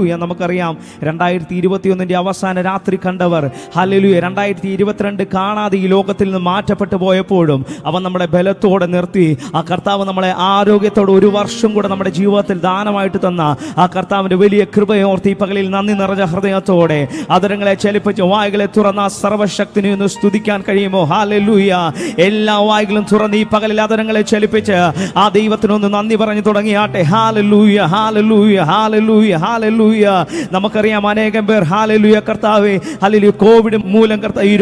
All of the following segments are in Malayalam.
ഹല്ലേലൂയ. നമുക്കറിയാം 2021 അവസാന രാത്രി കണ്ടവർ ഹല്ലേലൂയ 2022 കാണാതെ ഈ ലോകത്തിൽ നിന്ന് മാറ്റപ്പെട്ടു പോയപ്പോഴും അവൻ നമ്മുടെ ബലത്തോടെ നിർത്തി. ആ കർത്താവ് നമ്മളെ ആരോഗ്യത്തോടെ 1 വർഷം കൂടെ നമ്മുടെ ജീവിതത്തിൽ ദാനമായിട്ട് തന്ന ആ കർത്താവിന്റെ വലിയ കൃപയോർത്ത് ഈ പകലിൽ നന്ദി നിറഞ്ഞ ഹൃദയത്തോടെ അതരങ്ങളെ ചലിപ്പിച്ച് വായുകളെ തുറന്ന സർവശക്തിനെ ഒന്ന് സ്തുതിക്കാൻ കഴിയുമോ? ഹല്ലേലൂയ. എല്ലാ വായുകളും തുറന്ന് ഈ പകലിൽ അതരങ്ങളെ ചലിപ്പിച്ച് ആ ദൈവത്തിനൊന്ന് നന്ദി പറഞ്ഞു തുടങ്ങിയാട്ടെ. Hallelujah, hallelujah, hallelujah, hallelujah. നമുക്കറിയാം അനേകം പേർ ഹല്ലേലൂയ കർത്താവേ ഹല്ലേലൂയ കോവിഡ് മൂലം കർത്താവ് ഈ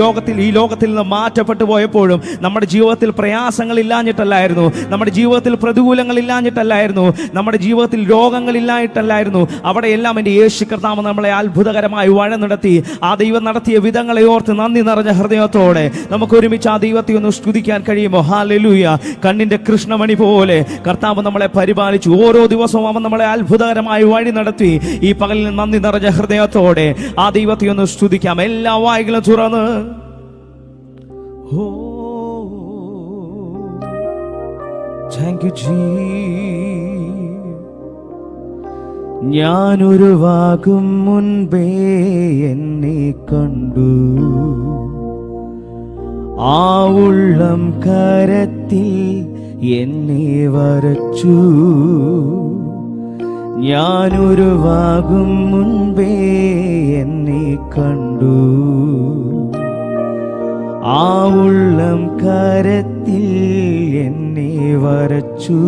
ലോകത്തിൽ നിന്ന് മാറ്റപ്പെട്ടു പോയപ്പോഴും നമ്മുടെ ജീവിതത്തിൽ പ്രയാസങ്ങൾ ഇല്ലാഞ്ഞിട്ടല്ലായിരുന്നു, നമ്മുടെ ജീവിതത്തിൽ പ്രതികൂലങ്ങൾ ഇല്ലാഞ്ഞിട്ടല്ലായിരുന്നു, നമ്മുടെ ജീവിതത്തിൽ രോഗങ്ങൾ ഇല്ലാഞ്ഞിട്ടല്ലായിരുന്നു. അവിടെ എല്ലാം എൻ്റെ യേശു കർത്താവ് നമ്മളെ അത്ഭുതകരമായി വഴി നടത്തി. ആ ദൈവം നടത്തിയ വിധങ്ങളെ ഓർത്ത് നന്ദി നിറഞ്ഞ ഹൃദയത്തോടെ നമുക്ക് ഒരുമിച്ച് ആ ദൈവത്തെ ഒന്ന് സ്തുതിക്കാൻ കഴിയുമോ? ഹല്ലേലൂയ. കണ്ണിന്റെ കൃഷ്ണമണി പോലെ കർത്താവ് നമ്മളെ പരിപാലിച്ചു. ഓരോ ദിവസവും അവൻ നമ്മളെ അത്ഭുതകരമായി വഴി നടത്തി. ഈ പകലിൽ നന്ദി നിറഞ്ഞ ഹൃദയത്തോടെ ആ ദൈവത്തെ ഒന്ന് സ്തുതിക്കാം. എല്ലാ വായുകളും തുറന്ന് താങ്ക് യു ജീസസ്. ഞാനൊരുവാകും മുൻപേ എന്നെ കണ്ടു, ആ ഉള്ളം കരത്തിൽ എന്നെ വരച്ചു. ഞാനൊരുവാകും മുൻപേ എന്നെ കണ്ടു, ആ ഉള്ളം കരത്തിൽ എന്നെ വരച്ചു.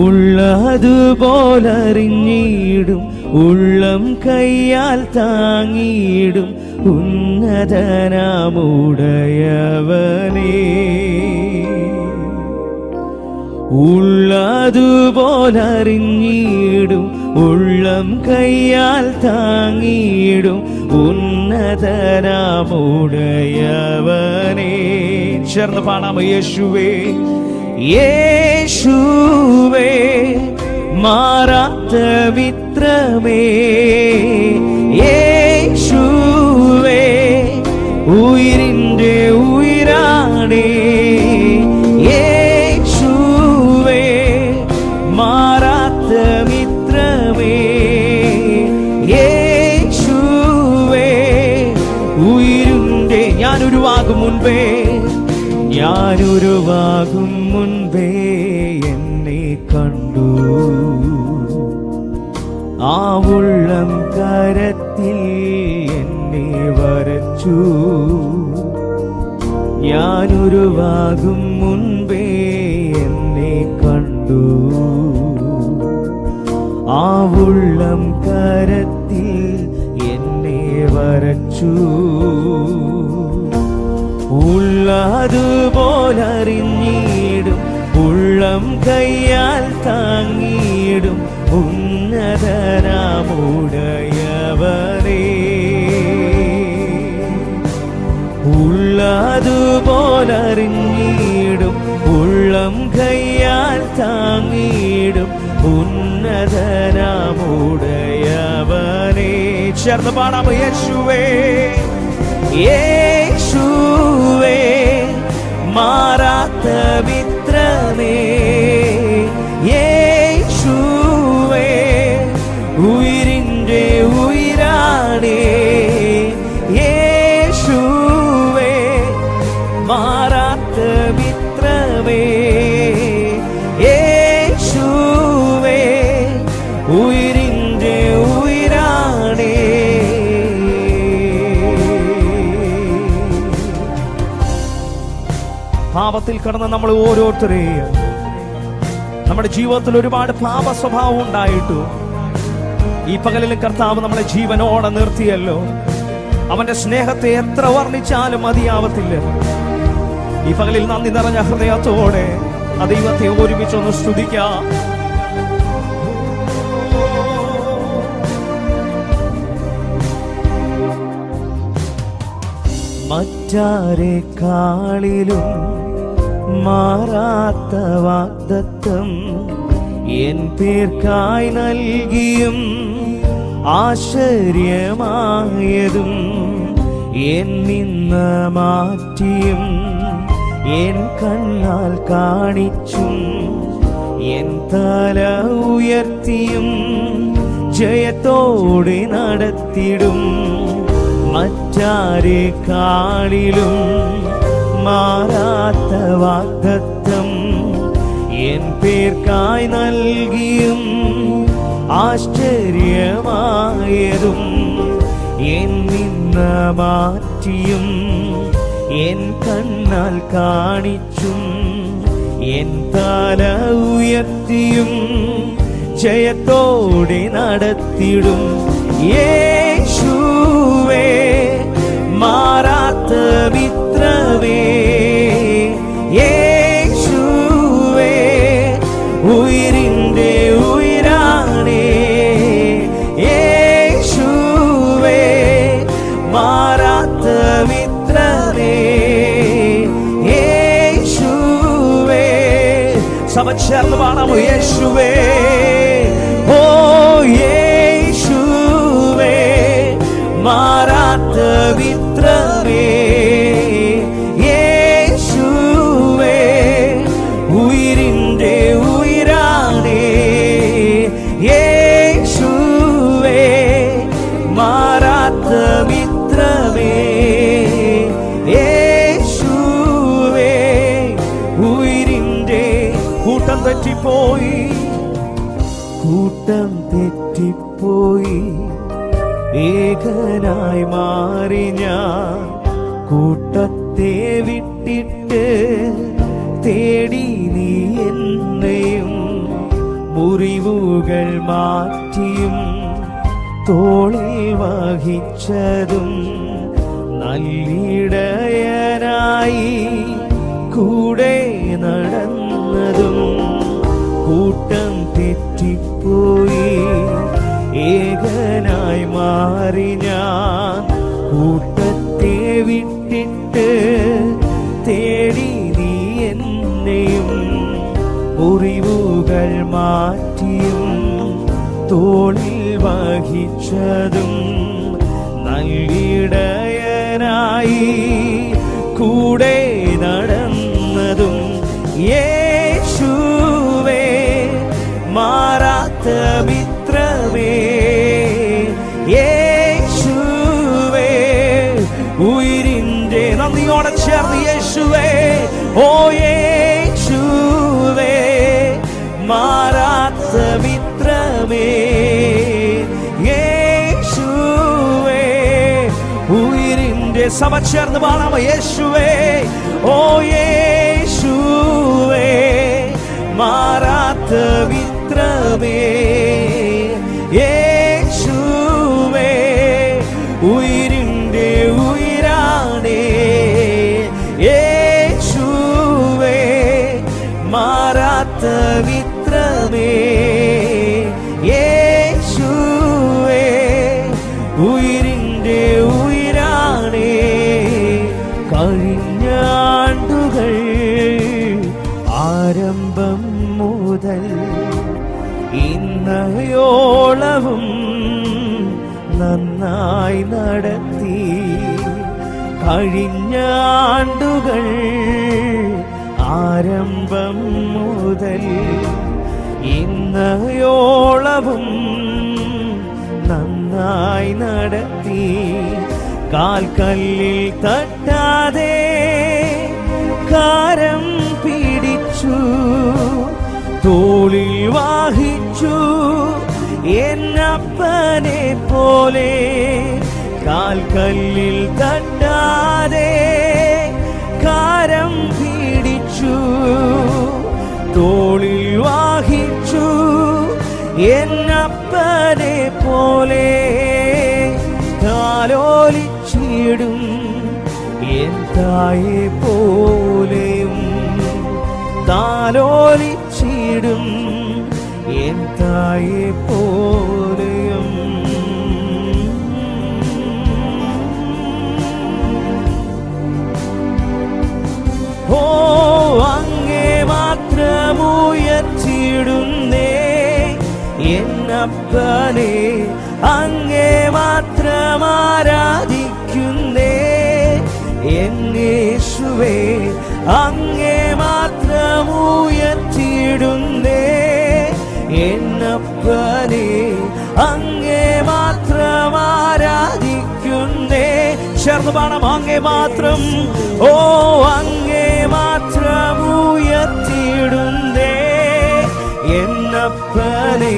ഉള്ളതുപോലറിഞ്ഞിടും ഉള്ളം കയ്യാൽ താങ്ങിയിടും ഉന്നതനാമുടയവനേ. ഉള്ളതുപോലറിഞ്ഞിടും ഉള്ളം കയ്യാൽ താങ്ങിയിടും ഉന്നതനാമുടയവനേ. ചേർന്ന് പാടാമോ? യേശുവേ, യേശുവേ മാറാത്ത മിത്രമേ, യേശുവേ ഉയിരിൻ്റെ ഉയിരാണേ, യേശുവേ മാറാത്ത മിത്രമേ, യേശുവേ ഉയിരിൻ്റെ. ഞാനൊരുവാകും മുൻപേ, ഞാനൊരുവാകും മുൻപേ എന്നെ കണ്ടു, ആ ഉള്ളം കരത്തിൽ എന്നെ വരച്ചു. ഞാനൊരുവാകും മുൻപേ എന്നെ കണ്ടു, ആ ഉള്ളം കരത്തിൽ എന്നെ വരച്ചു. ഉള്ളതുപോലറിഞ്ഞിടും ഉള്ളം കയ്യാൽ താങ്ങിയിടും ഉന്നതനാമുടയവനേ. ഉള്ളതുപോലറിഞ്ഞിടും ഉള്ളം കയ്യാൽ താങ്ങിയിടും ഉന്നതനാമുടയവനേ. ചേർന്ന് പാടാമോ? യേശുവേ, യേശുവേ മാറാത്ത മിത്രമേ, യേശുവേ ഉയിരിൻ്റെ ഉയിരാണേ, യേശുവേ മാറാത്ത മിത്രമേ, യേശുവേ ഉയിരിൻ്റെ ഉയിരാണേ. പാപത്തിൽ കിടന്ന് നമ്മൾ ഓരോരുത്തരെയും നമ്മുടെ ജീവിതത്തിൽ ഒരുപാട് പാപ സ്വഭാവം ഉണ്ടായിട്ടു ഈ പകലിൽ കർത്താവ് നമ്മളെ ജീവനോടെ നിർത്തിയല്ലോ. അവന്റെ സ്നേഹത്തെ എത്ര വർണ്ണിച്ചാലും മതിയാവത്തില്ല. ഈ പകലിൽ നന്ദി നിറഞ്ഞ ഹൃദയത്തോടെ ആ ദൈവത്തെ ഒരുമിച്ചൊന്ന് സ്തുതിക്കാം. മറ്റാരെക്കാളിലും മാറാത്ത വാഗ്ദത്തം എൻ പേർക്കായി നൽകിയും ആശ്ചര്യമായതും എന്നിന്ന് മാറ്റിയും എൻ കണ്ണാൽ കാണിച്ചും എൻ തല ഉയർത്തിയും ജയത്തോടെ നടത്തിടും. മറ്റാരെക്കാളിലും മാറാത്ത വാഗ്ദത്തം എൻ പേർക്കായി നൽകിയും ആശ്ചര്യമായതും എൻ നിന്ന മാറ്റിയും എൻ കണ്ണാൽ കാണിച്ചും എൻ തല ഉയർത്തിയും ജയത്തോടെ നടത്തിടും. യേശുവേ മാറാത്ത മിത്രമേ, യേശുവേ ഉയിരിൻ്റെ ഉയിരാണേ, യേശുവേ മാറാത്ത മിത്രമേ, യേശുവേ. സഭ ചേർന്ന് പാടാമോ? യേശുവേ, ഓ യേശുവേ മാറാത്ത മിത്രമേ, യേശുവേ ഉയിരിൻ്റെ ഉയിരാണേ, യേശുവേ മാറാത്ത മിത്രമേ, യേശുവേ ഉയിരിൻ്റെ. കൂട്ടം തെറ്റിപ്പോയി, കൂട്ടം തെറ്റിപ്പോയി, ഏകനായി മാറി ഞാൻ കൂട്ടത്തെ വിട്ടിട്ട് തേടി നീ എന്നെയും. മുറിവുകൾ മാറ്റിയും തോളിൽ വഹിച്ചതും നല്ലിടയനായി കൂടെ നടന്നതും. കൂട്ടം തെറ്റിപ്പോയി, ഏകനായി മാറി ഞാൻ കൂട്ടത്തെ വിട്ടിട്ട് തേടി നീ എന്നെയും. മുറിവുകൾ മാറ്റിയും തോളിൽ വഹിച്ചതും നല്ലിടയനായി കൂടെ നടന്നതും. യേശുവേ മാറാത്ത മിത്രമേ, യേശുവേ ഉയിരിൻ്റെ. നന്ദിയോടെ ചേർന്ന് യേശുവേ, ഓ യേശുവേ മാറാത്ത മിത്രമേ, യേശുവേ ഉയിരിൻ്റെ. സഭ ചേർന്ന് പാടാമോ? യേശുവേ, ഓ യേശുവേ മാറാത്ത മിത്രമേ, യേശുവേ ഉയിരിൻ്റെ ഉയിരാണേ, യേശുവേ മാറാത്ത മിത്രമേ, യേശുവേ ഉയിരിൻ്റെ ഉയിരാണേ. കഴിഞ്ഞ ആണ്ടുകൾ ആരംഭം മുതൽ ഇന്നയോളവും നന്നായി നടത്തി. കഴിഞ്ഞ ആണ്ടുകൾ ആരംഭം മുതൽ ഇന്നയോളവും നന്നായി നടത്തി. കാൽക്കല്ലിൽ തട്ടാതെ കാരം പിടിച്ചു, തോളിൽ വാഹിച്ചു എന്നപ്പനെ പോലെ. കാൽക്കല്ലിൽ തട്ടാതെ കാരം പിടിച്ചു, തോളിൽ വാഹിച്ചു എന്നപ്പനെ പോലെ. താലോലിച്ചിടും എൻ തായെ പോലെയും, താലോലിച്ചിടും എൻ തായെ പോലെയും. ഓ അങ്ങേ മാത്രമുയർത്തിടുന്നേ എന്നപ്പനെ, അങ്ങേ മാത്രം ആരാധിക്കുന്നേ എന്നേശുവേ. അങ്ങേ മാത്രം ഉയർത്തിടുന്നേ എന്നപ്പ എന്നപ്പനെ അങ്ങേ മാത്രം ആരാധിക്കുന്നേ. ചേർന്ന് പാടാം. അങ്ങേ മാത്രം, ഓ അങ്ങേ മാത്രം ഉയർത്തിയിടുന്നേ. എന്നപ്പനെ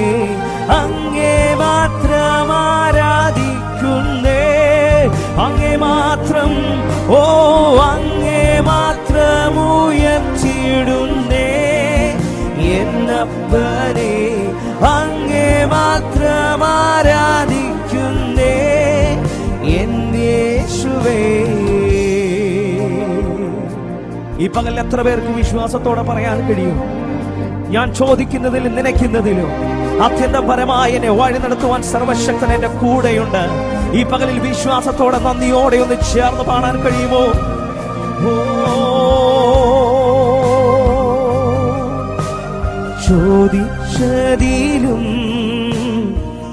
അങ്ങേ മാത്രം ആരാധിക്കുന്നേ. അങ്ങേ മാത്രം, ഓ അങ്ങേ മാത്രം ഉയർത്തിയിടുന്നേ. എന്നപ്പനെ അങ്ങേ മാത്രം ആരാധിക്കുന്നേ. എൻ യേശുവേ. ഈ പകൽ എത്ര പേർക്ക് വിശ്വാസത്തോടെ പറയാൻ കഴിയും, ഞാൻ ചോദിക്കുന്നതിലും നനയ്ക്കുന്നതിലും അത്യന്തം പരമായി എന്നെ വഴി നടത്തുവാൻ സർവശക്തൻ എന്റെ കൂടെയുണ്ട്. ഈ പകലിൽ വിശ്വാസത്തോടെ നന്ദിയോടെ ഒന്ന് ചേർന്ന് പാടാൻ കഴിയുമോ? ചോദിച്ചതിലും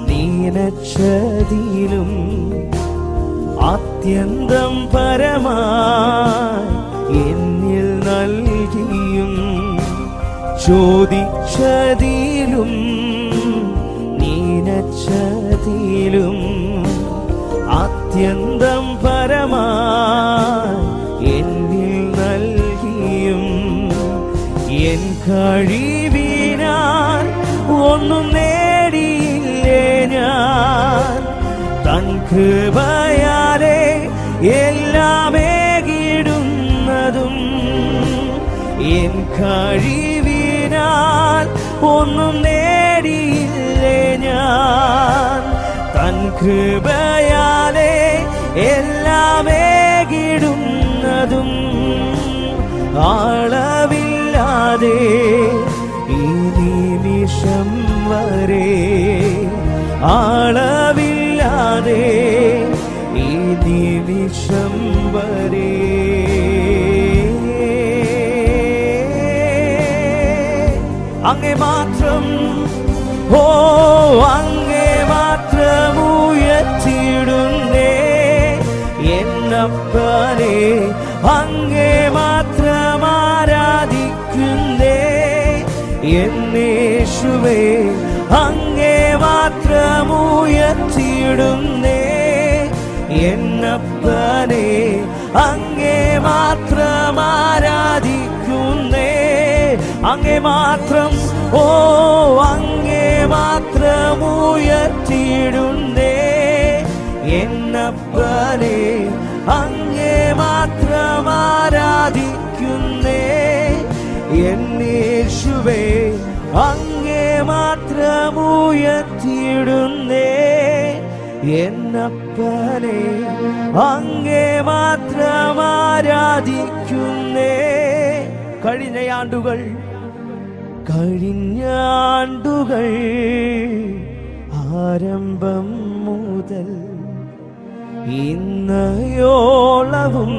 നീനച്ചതിലും അത്യന്തം പരമായി എന്നിൽ നൽകിയും, ചോദിച്ചതിലും നീനച്ചതിലും അത്യന്തം പരമായി എന്നിൽ നൽകിയും, എൻ കഴിവിനാൽ ഒന്നും നേടിയില്ലേ ഞാൻ, തൻ കൃപയാലേ എല്ലാമേകിടുന്നതും. എൻ കഴിവിനാൽ ഒന്നും നേടിയില്ലേ ഞാൻ, തൻ കൃപയാലേ എല്ലാമേകിടുന്നതും. അളവില്ലാതെ ഈ നിമിഷം വരെ, അളവില്ലാതെ ഈ നിമിഷം വരെ അങ്ങേ മാത്രം, ഓ അങ്ങേ മാത്രം ഉയർത്തിയിടുന്നേ. എന്നപ്പനെ അങ്ങേ മാത്രം ആരാധിക്കുന്നേ. എന്നേശുവേ അങ്ങേ മാത്രം ഉയർത്തിയിടുന്നേ. എന്നപ്പനെ അങ്ങേ മാത്രം ആരാധിക്കുന്നേ. അങ്ങേ മാത്രം, ഓ അങ്ങേ മാത്രം ഉയർത്തിയിടുന്നേ. എന്നപ്പനെ അങ്ങേ മാത്രം ആരാധിക്കുന്നേ. എന്നേശുവേ അങ്ങേ മാത്രം ഉയർത്തിയിടുന്നേ. എന്നപ്പനെ അങ്ങേ മാത്രം ആരാധിക്കുന്നേ. കഴിഞ്ഞ ആണ്ടുകൾ ആരംഭം മുതൽ ഇന്നയോളവും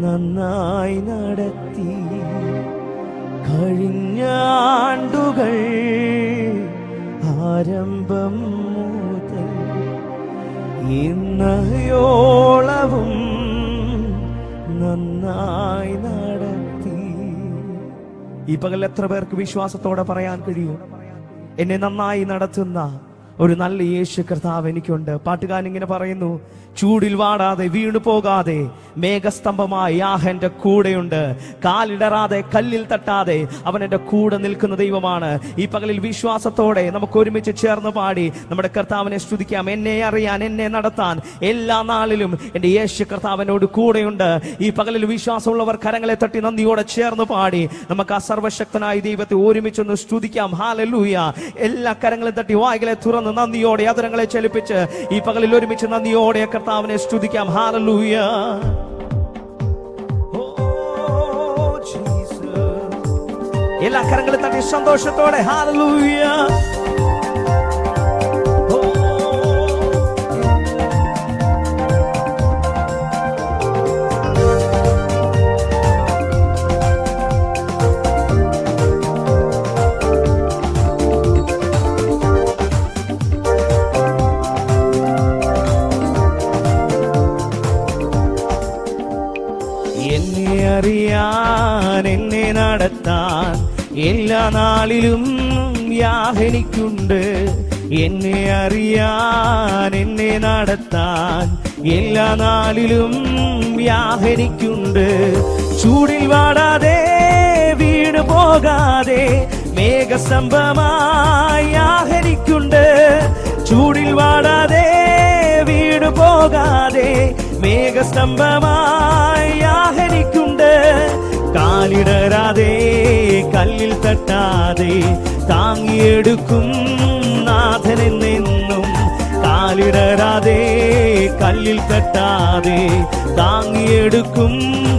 നന്നായി നടത്തി. കഴിഞ്ഞ ആണ്ടുകൾ ആരംഭം മുതൽ ഇന്നയോളവും നന്നായി നടത്തി. ഈ പകൽ എത്ര പേർക്ക് വിശ്വാസത്തോടെ പറയാൻ കഴിയും, എന്നെ നന്നായി നടത്തുന്ന ഒരു നല്ല യേശു കർത്താവ് എനിക്കുണ്ട്. പാട്ടുകാരൻ ഇങ്ങനെ പറയുന്നു, ചൂടിൽ വാടാതെ വീണു പോകാതെ മേഘസ്തംഭമായി എന്റെ കൂടെയുണ്ട്. കാലിടറാതെ കല്ലിൽ തട്ടാതെ അവൻ എന്റെ കൂടെ നിൽക്കുന്ന ദൈവമാണ്. ഈ പകലിൽ വിശ്വാസത്തോടെ നമുക്ക് ഒരുമിച്ച് ചേർന്ന് പാടി നമ്മുടെ കർത്താവിനെ സ്തുതിക്കാം. എന്നെ അറിയാൻ, എന്നെ നടത്താൻ എല്ലാ നാളിലും എന്റെ യേശു കർത്താവിനോട് കൂടെയുണ്ട്. ഈ പകലിൽ വിശ്വാസമുള്ളവർ കരങ്ങളെ തട്ടി നന്ദിയോടെ ചേർന്ന് പാടി നമുക്ക് ആ സർവശക്തനായ ദൈവത്തെ ഒരുമിച്ചൊന്ന് സ്തുതിക്കാം. ഹല്ലേലൂയ. എല്ലാ കരങ്ങളെ തട്ടി വായ്കളെ തുറന്ന് നന്ദിയോടെ അതരങ്ങളെ ചലിപ്പിച്ച് ഈ പകലിൽ ഒരുമിച്ച് നന്ദിയോടെ കർത്താവിനെ സ്തുതിക്കാം. ഹല്ലേലൂയ. എല്ലാ കരങ്ങളെ തട്ടി സന്തോഷത്തോടെ ഹല്ലേലൂയ. എന്നെ അറിയാൻ, എന്നെ നടത്താൻ എല്ലാ നാളിലും എനിക്കുണ്ട്. എന്നെ അറിയാൻ, എന്നെ നടത്താൻ എല്ലാ നാളിലും എനിക്കുണ്ട്. ചൂടിൽ വാടാതെ വീണു പോകാതെ മേഘസ്തംഭമായി എനിക്കുണ്ട്. ചൂടിൽ വാടാതെ വീണു പോകാതെ മേഘസ്തംഭമായി എനിക്കുണ്ട്. കാലിടരാതെ കല്ലിൽ തട്ടാതെ താങ്ങിയെടുക്കും നാഥനെന്നെന്നും. കാലിടരാതെ കല്ലിൽ തട്ടാതെ താങ്ങിയെടുക്കും.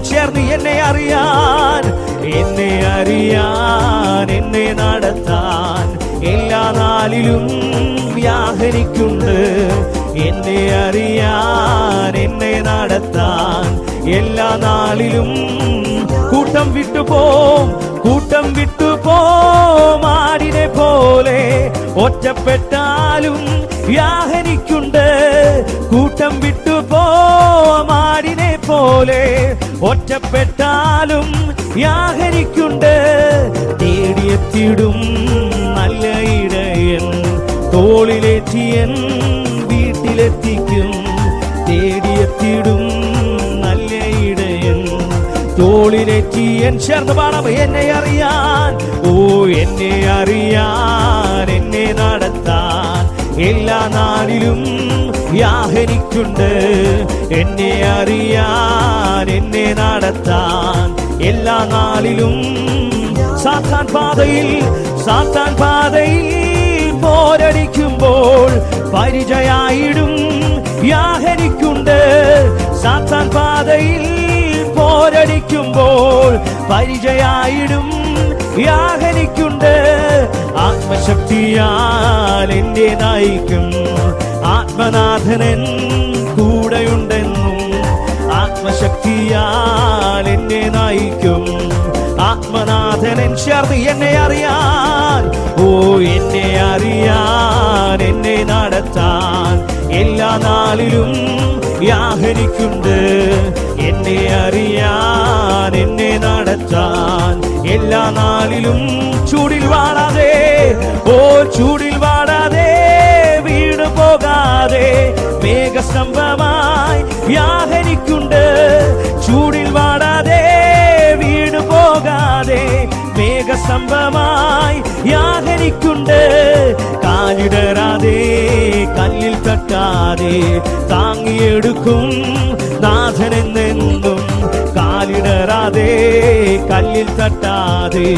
ചേർന്ന് എന്നെ അറിയാൻ, എന്നെ അറിയാൻ, എന്നെ നടത്താൻ എല്ലാ നാളിലും എനിക്കുണ്ട്. എന്നെ അറിയാൻ, എന്നെ നടത്താൻ എല്ലാ നാളിലും. കൂട്ടം വിട്ടുപോം, കൂട്ടം വിട്ടുപോം ആടിനെ പോലെ ഒറ്റപ്പെട്ടാലും എനിക്കുണ്ട്. കൂട്ടം വിട്ടുപോം ആടിനെ പോലെ ഒറ്റപ്പെട്ടാലും എനിക്കുണ്ട്. തേടിയെത്തിടും നല്ല ഇടയൻ, തോളിലേറ്റിയൻ വീട്ടിലെത്തിക്കും. തേടിയെത്തിടും നല്ല ഇടയൻ, തോളിലേറ്റിയൻ. ചേർന്ന് പാടാം. എന്നെ അറിയാൻ, ഓ എന്നെ അറിയാൻ, എന്നെ നടത്താൻ എല്ലാ നാളിലും എനിക്കുണ്ട്. എന്നെ അറിയാൻ, എന്നെ നടത്താൻ എല്ലാ നാളിലും. സാത്താൻ പാതയിൽ പോരടിക്കുമ്പോൾ പരിചയായിടും എനിക്കുണ്ട്. സാത്താൻ പാതയിൽ പോരടിക്കുമ്പോൾ പരിചയായിടും എനിക്കുണ്ട്. ആത്മശക്തിയാൽ എന്നെ നയിക്കും ആത്മനാഥനൻ കൂടെയുണ്ടെന്നും. ആത്മശക്തിയാൽ എന്നെ നയിക്കും ആത്മനാഥനൻ. ചേർന്ന് എന്നെ അറിയാൻ, ഓ എന്നെ അറിയാൻ, എന്നെ നടത്താൻ എല്ലാ നാളിലും എനിക്കുണ്ട്. എന്നെ അറിയാൻ, എന്നെ നടത്താൻ എല്ലാ നാളിലും. ചൂടിൽ വാടാതെ, ഓ ചൂടിൽ വാടാതെ വീണു പോകാതെ മേഘസ്തംഭമായി എനിക്കുണ്ട്. ചൂടിൽ വാടാതെ വീണു പോകാതെ മേഘസ്തംഭമായി എനിക്കുണ്ട്. കാലിടരാതെ കല്ലിൽ തട്ടാതെ താങ്ങിയെടുക്കും നാഥനെന്നെന്നും. കാലിടരാതെ കല്ലിൽ തട്ടാതെ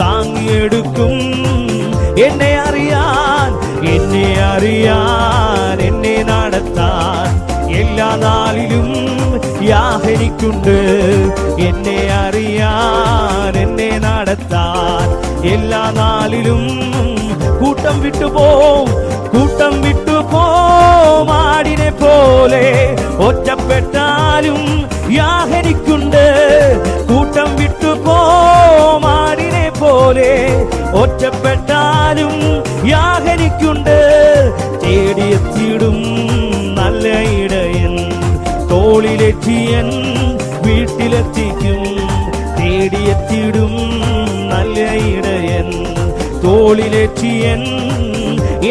താങ്ങിയെടുക്കും. എന്നെ അറിയാൻ, എന്നെ അറിയാൻ, എന്നെ നടത്താൻ എല്ലാ നാളിലും എനിക്കുണ്ട്. എന്നെ അറിയാൻ, എന്നെ നടത്താൻ എല്ലാ നാളിലും. കൂട്ടം വിട്ടുപോം, കൂട്ടം വിട്ടുപോം ആടിനെ പോലെ ഒറ്റപ്പെട്ടാലും എനിക്കുണ്ട്. കൂട്ടം വിട്ടുപോം ആടിനെ പോലെ ഒറ്റപ്പെട്ടാലും എനിക്കുണ്ട്. തേടിയെത്തിടും നല്ല ഇടയൻ, തോളിലെത്തിയൻ വീട്ടിലെത്തിക്കും. തേടിയെത്തിടും നല്ല ഇടയൻ, തോളിലെത്തിയൻ.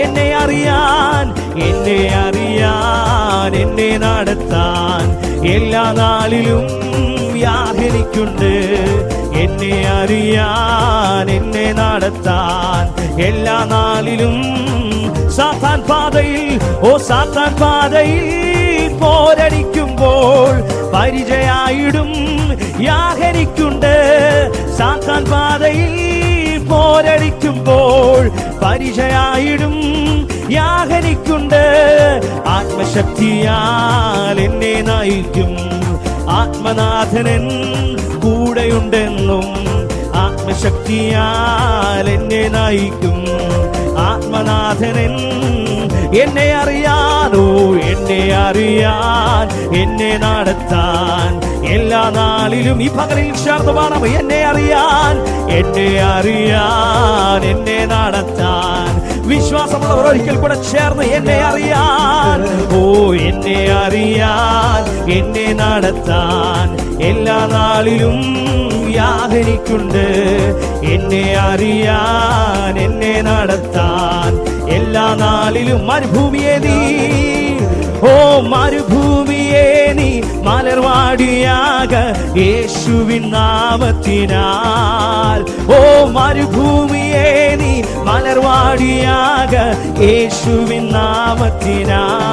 എന്നെ അറിയാൻ, എന്നെ അറിയാൻ, എന്നെ നടത്താൻ എല്ലാ നാളിലും എനിക്കുണ്ട്. എന്നെ അറിയാൻ, എന്നെ നടത്താൻ എല്ലാ നാളിലും. സാത്താൻ പാതയിൽ, ഓ സാത്താൻ പാതയിൽ പോരടിക്കുമ്പോൾ പരിചയായിടും എനിക്കുണ്ട്. സാത്താൻ പാതയിൽ പോരടിക്കുമ്പോൾ പരിചയായിടും എനിക്കുണ്ട്. ആത്മശക്തിയാൽ എന്നെ നയിക്കും ആത്മനാഥനൻ കൂടെയുണ്ടെന്നും. ആത്മശക്തിയാൽ എന്നെ നയിക്കും ആത്മനാഥനൻ. എന്നെ അറിയാനോ, എന്നെ അറിയാൻ, എന്നെ നടത്താൻ എല്ലാ നാളിലും. ഈ പകലിൽ ചേർന്ന് പാടാം. എന്നെ അറിയാൻ, എന്നെ അറിയാൻ, എന്നെ നടത്താൻ വിശ്വാസമുള്ളവർ ഒരിക്കൽ കൂടെ ചേർന്ന് എന്നെ അറിയാൻ, ഓ എന്നെ അറിയാൻ, എന്നെ നടത്താൻ എല്ലാ നാളിലും യാതനിക്കുണ്ട്. എന്നെ അറിയാൻ, എന്നെ നടത്താൻ എല്ലാ നാളിലും. മരുഭൂമിയെ നീ, ഓ മരുഭൂമിയെ നീ മലർവാടിയാക യേശുവിൻ നാമത്തിനാൽ. ഓ മരുഭൂമിയെ നീ മലർവാടിയാക യേശുവിൻ നാമത്തിനാൽ.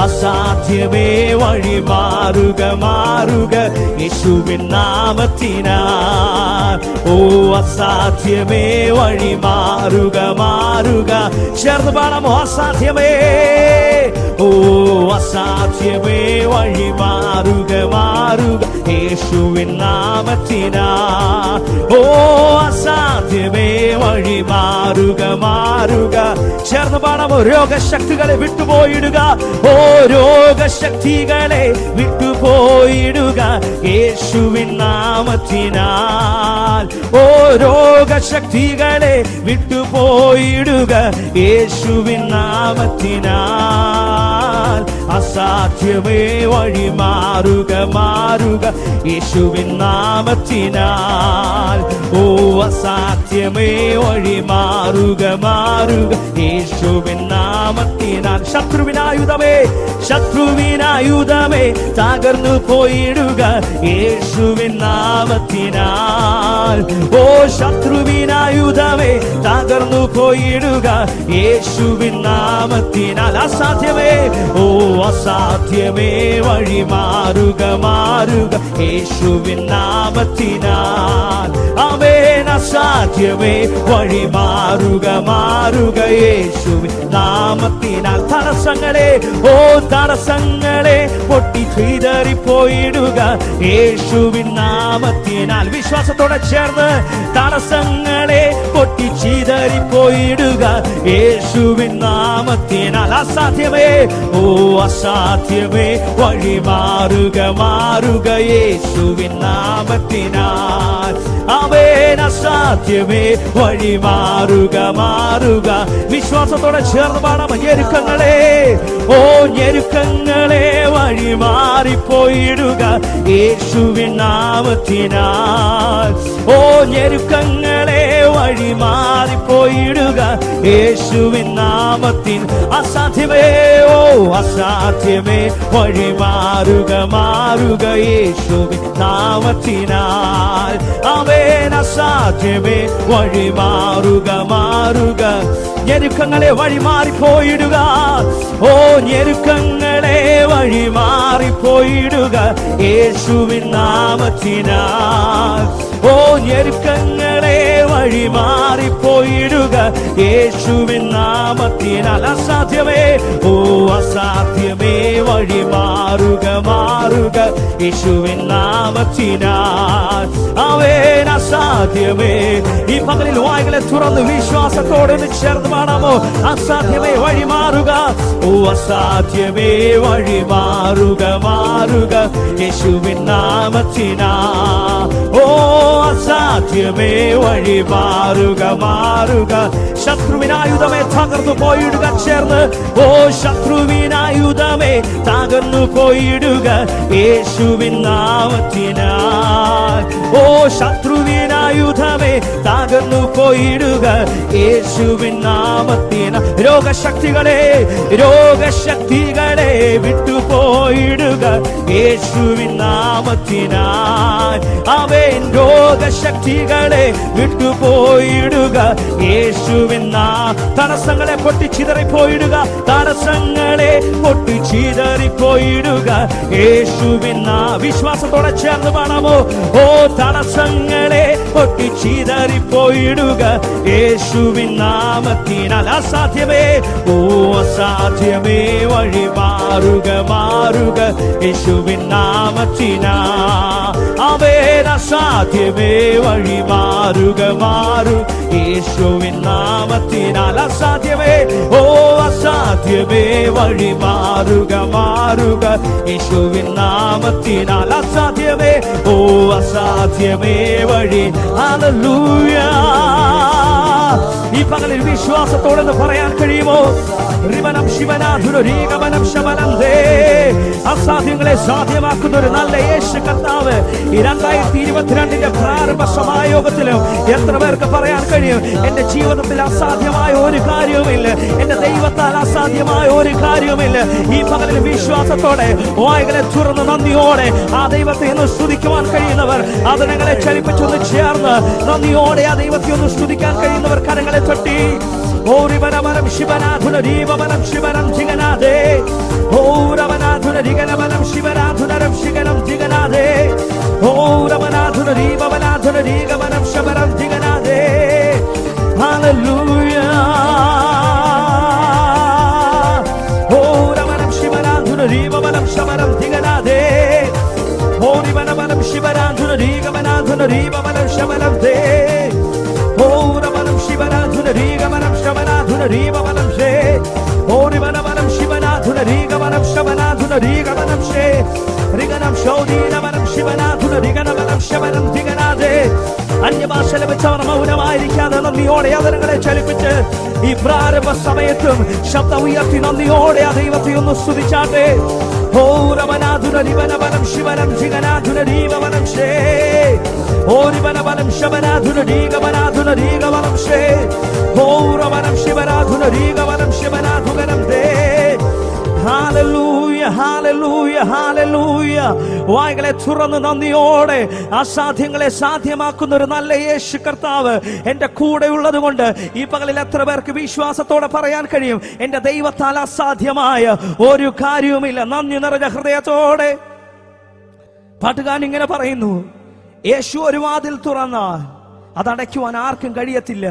അസാധ്യമേ വഴി മാറുക മാറുക യേശുവിൻ നാമത്തിനാൽ. ഓ അസാധ്യമേ വഴി മാറുക മാറുക. ചേർന്ന് പാടാമോ? അസാധ്യമേ, ഓ അസാധ്യമേ വഴി മാറുക മാറുക യേശുവിൻ നാമത്തിനാൽ. ഓ അസാധ്യമേ വഴി മാറുക മാറുക. ചേർന്ന് പാടാമോ? രോഗശക്തികളെ വിട്ടുപോയിടുക, ഓ രോഗശക്തികളെ വിട്ടുപോയിടുക യേശുവിൻ നാമത്തിനാൽ. ഓ രോഗശക്തികളെ വിട്ടുപോയിടുക യേശുവിൻ നാമത്തിനാൽ. അസാധ്യമേ വഴി മാറുക മാറുക യേശുവിൻ നാമത്തിനാൽ. ഓ അസാധ്യമേ വഴി മാറുക മാറുക യേശുവിൻ നാമത്തിനാൽ. ശത്രുവിനായുധമേ, ശത്രുവിനായുധമേ തകർന്നു പോയിടുക യേശുവിൻ നാമത്തിനാൽ. ഓ ശത്രുവിനായുധമേ തകർന്നു പോയിടുക യേശുവിൻ നാമത്തിനാൽ. അസാധ്യമേ, ഓ അസാധ്യമേ വഴി മാറുക മാറുക യേശുവിൻ നാമത്തിനാൽ. ആമേൻ. അസാധ്യമേ വഴി മാറുക മാറുക യേശുവിൻ നാമത്തിനാൽ. തടസ്സങ്ങളെ, ഓ തടസ്സങ്ങളെ പൊട്ടി ചിതറിപ്പോയിടുക യേശുവിൻ നാമത്തിനാൽ. വിശ്വാസത്തോടെ ചേർന്ന് തടസ്സങ്ങളെ പൊട്ടി ചിതറിപ്പോയിടുക യേശുവിൻ നാമത്തിനാൽ. അസാധ്യമേ, ഓ അസാധ്യമേ വഴി മാറുക മാറുക യേശുവിൻ നാമത്തിനാൽ. ആമേൻ. അസാധ്യമേ വഴി മാറുക മാറുക. വിശ്വാസത്തോടെ ചേർന്ന് പാടാം. ഞെരുക്കങ്ങളെ, ഓ ഞെരുക്കങ്ങളെ വഴി മാറിപ്പോയിടുക യേശുവിൻ നാമത്തിനാൽ. ഓ ഞെരുക്കങ്ങളെ വഴി മാറിപ്പോയിടുക യേശുവിൻ നാമത്തിൽ. അസാധ്യമേ, ഓ അസാധ്യമേ വഴി മാറുക മാറുക യേശുവിൻ നാമത്തിനാൽ. ആമേൻ. അസാധ്യമേ വഴി മാറുക മാറുക. ഞെരുക്കങ്ങളെ വഴി മാറിപ്പോയിടുക, ഓ ഞെരുക്കങ്ങളെ വഴി മാറിപ്പോയിടുക യേശുവിൻ നാമത്തിനാൽ. ഓ ഞെരുക്കങ്ങളെ വഴി മാറിപ്പോയിടുക യേശുവിൻ നാമത്തിനാൽ. അസാധ്യമേ, ഓ അസാധ്യമേ വഴി മാറുക മാറുക യേശുവിൻ നാമത്തിനാൽ. ആമേൻ. അസാധ്യമേ. ഈ പകലിൽ വായ്കളെ തുറന്ന് വിശ്വാസത്തോടെ ചേർന്ന് പാടാമോ? അസാധ്യമേ വഴി മാറുക, ഓ അസാധ്യമേ വഴി മാറുക മാറുക യേശുവിൻ നാമത്തിനാൽ. ഓ അസാധ്യമേ വഴി മാറുക മാറുക. ശത്രുവിനായുധമേ തകർന്നു പോയിടുക. ചേർന്ന്, ഓ ശത്രുവിനായുധമേ തകർന്നു പോയിടുക യേശുവിൻ നാമത്തിനാൽ. ഓ ശത്രുവിനായുധമേ തകർന്നു പോയിടുക യേശുവിൻ നാമത്തിനാൽ. രോഗശക്തികളെ, രോഗശക്തികളെ വിട്ടുപോയിടുക യേശുവിൻ നാമത്തിനാൽ. അവൻ രോഗശക്തികളെ വിട്ടുപോയിടുക യേശുവിൻ തടസ്സങ്ങളെ പൊട്ടിച്ചിതറിപ്പോയിടുക, തടസ്സങ്ങളെ പൊട്ടിച്ചിതറിപ്പോയിടുക യേശുവിൻ. വിശ്വാസത്തോടെ ചേർന്ന് പാടാമോ? ഓ തടസ്സങ്ങളെ പൊട്ടിച്ചിതറിപ്പോയിടുക യേശുവിൻ നാമത്തിനാൽ. അസാധ്യമേ, ഓ അസാധ്യമേ വഴി മാറുക മാറുക യേശുവിൻ നാമത്തിനാൽ. അവൻ അസാധ്യമേ വഴി മാറുക മാറുക യേശുവിൻ നാമത്തിനാൽ. അസാധ്യമേ, ഓ അസാധ്യമേ അസാധ്യമേ വഴി മാറുക മാറുക യേശുവിൻ നാമത്തിനാൽ അസാധ്യമേ ഓ അസാധ്യമേ വഴി ഹല്ലേലൂയ ഈ പകലിൽ വിശ്വാസത്തോടെ പറയാൻ കഴിയുമോ അസാധ്യങ്ങളെ സാധ്യമാക്കുന്ന ഒരു നല്ല യേശു കർത്താവ് ഈ 2022 പ്രാരംഭ സമായോഗത്തിലും എത്ര പേർക്ക് പറയാൻ കഴിയും എന്റെ ജീവിതത്തിൽ അസാധ്യമായ ഒരു കാര്യവുമില്ല, എന്റെ ദൈവത്താൽ അസാധ്യമായ ഒരു കാര്യവുമില്ല. ഈ പകലിൽ വിശ്വാസത്തോടെ വായ്കളെ തുറന്ന് നന്ദിയോടെ ആ ദൈവത്തെ ഒന്ന് സ്തുതിക്കുവാൻ കഴിയുന്നവർ അതിനങ്ങളെ ചലിപ്പിച്ചൊന്ന് ചേർന്ന് നന്ദിയോടെ ആ ദൈവത്തെ ഒന്ന് സ്തുതിക്കാൻ കഴിയുന്നവർ കരങ്ങളെ തട്ടി ഓരിവനമനം ശിവനാഥുന ദീപമനം ശിവനം ജിഗനാഥേ ഓരവനാഥുന ദിഗനമനം ശിവനാഥുനരം ശിഗനം ജിഗനാഥേ ഓരവനാഥുന ദീപമനാഥുന ദീഗമനം ശബരം ജിഗനാഥേ ഹല്ലേലൂയ ഓരവനം ശിവനാഥുന ദീപമനം ശബരം ജിഗനാഥേ ഓരിവനമനം ശിവനാഥുന ദീഗമനാഥുന ദീപമനം ശബരം ദേ ഓരവനം ശിവനാഥുന ദീഗമനം ശബനാഥുന ദീപമനം ശേ ഓരിവനമനം ശിവനാഥുന ദീഗമനം ശബനാഥുന ദീഗമനം ശേ രിഗനം ശൗദീനമനം ശിവനാഥുന ദിഗനമനം ശബനം ദിഗനാഥേ അന്യഭാഷ ലഭിച്ചവർ മൗനമായിരിക്കാതെ നന്ദിയോടെ അവരങ്ങളെ ചലിപ്പിച്ച് ഈ പ്രാരംഭ സമയത്തും ശബ്ദം ഉയർത്തി നന്ദിയോടെ ആ ദൈവത്തെ ഒന്ന് സ്തുതിച്ചാട്ടെ ഓരവനാഥുന ദിവനവനം ശിവനം ജിഗനാഥുന ദീപവനം ശേ ഓരിവനവനം ശബനാഥുന ദീഗമനാഥുന ദീഗവനം ശേ ഓരവനം ശിവനാഥുന ദീഗവനം ശിവനാഥുഗനം ദേ ഹല്ലേലൂയ ഹല്ലേലൂയ ഹല്ലേലൂയ വായ്കളെ തുറന്ന് നന്ദിയോടെ അസാധ്യങ്ങളെ സാധ്യമാക്കുന്ന ഒരു നല്ല യേശു കർത്താവ് എന്റെ കൂടെ ഉള്ളത് കൊണ്ട് ഈ പകലിൽ എത്ര പേർക്ക് വിശ്വാസത്തോടെ പറയാൻ കഴിയും എന്റെ ദൈവത്താൽ അസാധ്യമായ ഒരു കാര്യവുമില്ല. നന്ദി നിറഞ്ഞ ഹൃദയത്തോടെ പാട്ടുകാരൻ ഇങ്ങനെ പറയുന്നു, യേശു ഒരു വാതിൽ തുറന്നാൽ അതടയ്ക്കുവാൻ ആർക്കും കഴിയത്തില്ല,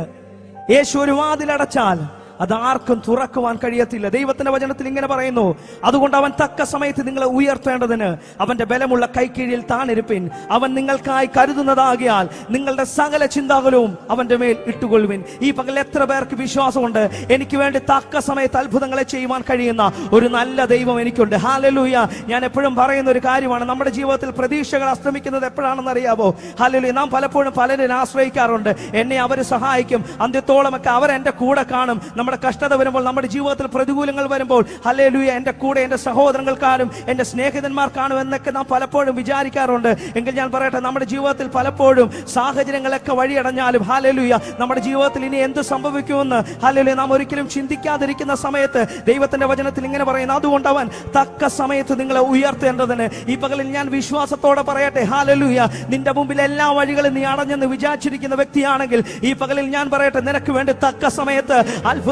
യേശു ഒരു വാതിൽ അടച്ചാൽ അത് ആർക്കും തുറക്കുവാൻ കഴിയത്തില്ല. ദൈവത്തിന്റെ വചനത്തിൽ ഇങ്ങനെ പറയുന്നു, അതുകൊണ്ട് അവൻ തക്ക സമയത്ത് നിങ്ങളെ ഉയർത്തേണ്ടതിന് അവന്റെ ബലമുള്ള കൈക്കീഴിൽ താണിരുപ്പിൻ, അവൻ നിങ്ങൾക്കായി കരുതുന്നതാകിയാൽ നിങ്ങളുടെ സകല ചിന്താകുലവും അവന്റെ മേൽ ഇട്ടുകൊള്ളുവിൻ. ഈ പകൽ എത്ര പേർക്ക് വിശ്വാസമുണ്ട് എനിക്ക് വേണ്ടി തക്ക സമയത്ത് അത്ഭുതങ്ങളെ ചെയ്യുവാൻ കഴിയുന്ന ഒരു നല്ല ദൈവം എനിക്കുണ്ട്? ഹല്ലേലൂയ. ഞാൻ എപ്പോഴും പറയുന്ന ഒരു കാര്യമാണ്, നമ്മുടെ ജീവിതത്തിൽ പ്രതീക്ഷകൾ അസ്തമിക്കുന്നത് എപ്പോഴാണെന്ന് അറിയാമോ? ഹല്ലേലൂയ. നാം പലപ്പോഴും പലരും ആശ്രയിക്കാറുണ്ട്, എന്നെ അവർ സഹായിക്കും, അന്ത്യത്തോളമൊക്കെ അവർ എന്റെ കൂടെ കാണും. നമ്മുടെ കഷ്ടത വരുമ്പോൾ, നമ്മുടെ ജീവിതത്തിൽ പ്രതികൂലങ്ങൾ വരുമ്പോൾ ഹല്ലേലൂയ എന്റെ കൂടെ എന്റെ സഹോദരങ്ങൾ കാണും, എന്റെ സ്നേഹിതന്മാർ കാണും എന്നൊക്കെ നാം പലപ്പോഴും വിചാരിക്കാറുണ്ട്. എങ്കിൽ ഞാൻ പറയട്ടെ, നമ്മുടെ ജീവിതത്തിൽ പലപ്പോഴും സാഹചര്യങ്ങളൊക്കെ വഴിയടഞ്ഞാലും ഹല്ലേലൂയ നമ്മുടെ ജീവിതത്തിൽ ഇനി എന്ത് സംഭവിക്കുമെന്ന് ഹല്ലേലൂയ നാം ഒരിക്കലും ചിന്തിക്കാതിരിക്കുന്ന സമയത്ത് ദൈവത്തിന്റെ വചനത്തിൽ ഇങ്ങനെ പറയുന്നു, അതുകൊണ്ട് അവൻ തക്ക സമയത്ത് നിങ്ങളെ ഉയർത്തേണ്ടതിന്. ഈ പകലിൽ ഞാൻ വിശ്വാസത്തോടെ പറയട്ടെ, ഹല്ലേലൂയ നിന്റെ മുമ്പിൽ എല്ലാ വഴികളും നീ അടഞ്ഞെന്ന് വിചാരിച്ചിരിക്കുന്ന വ്യക്തിയാണെങ്കിൽ ഈ പകലിൽ ഞാൻ പറയട്ടെ, നിനക്ക് വേണ്ടി തക്ക സമയത്ത്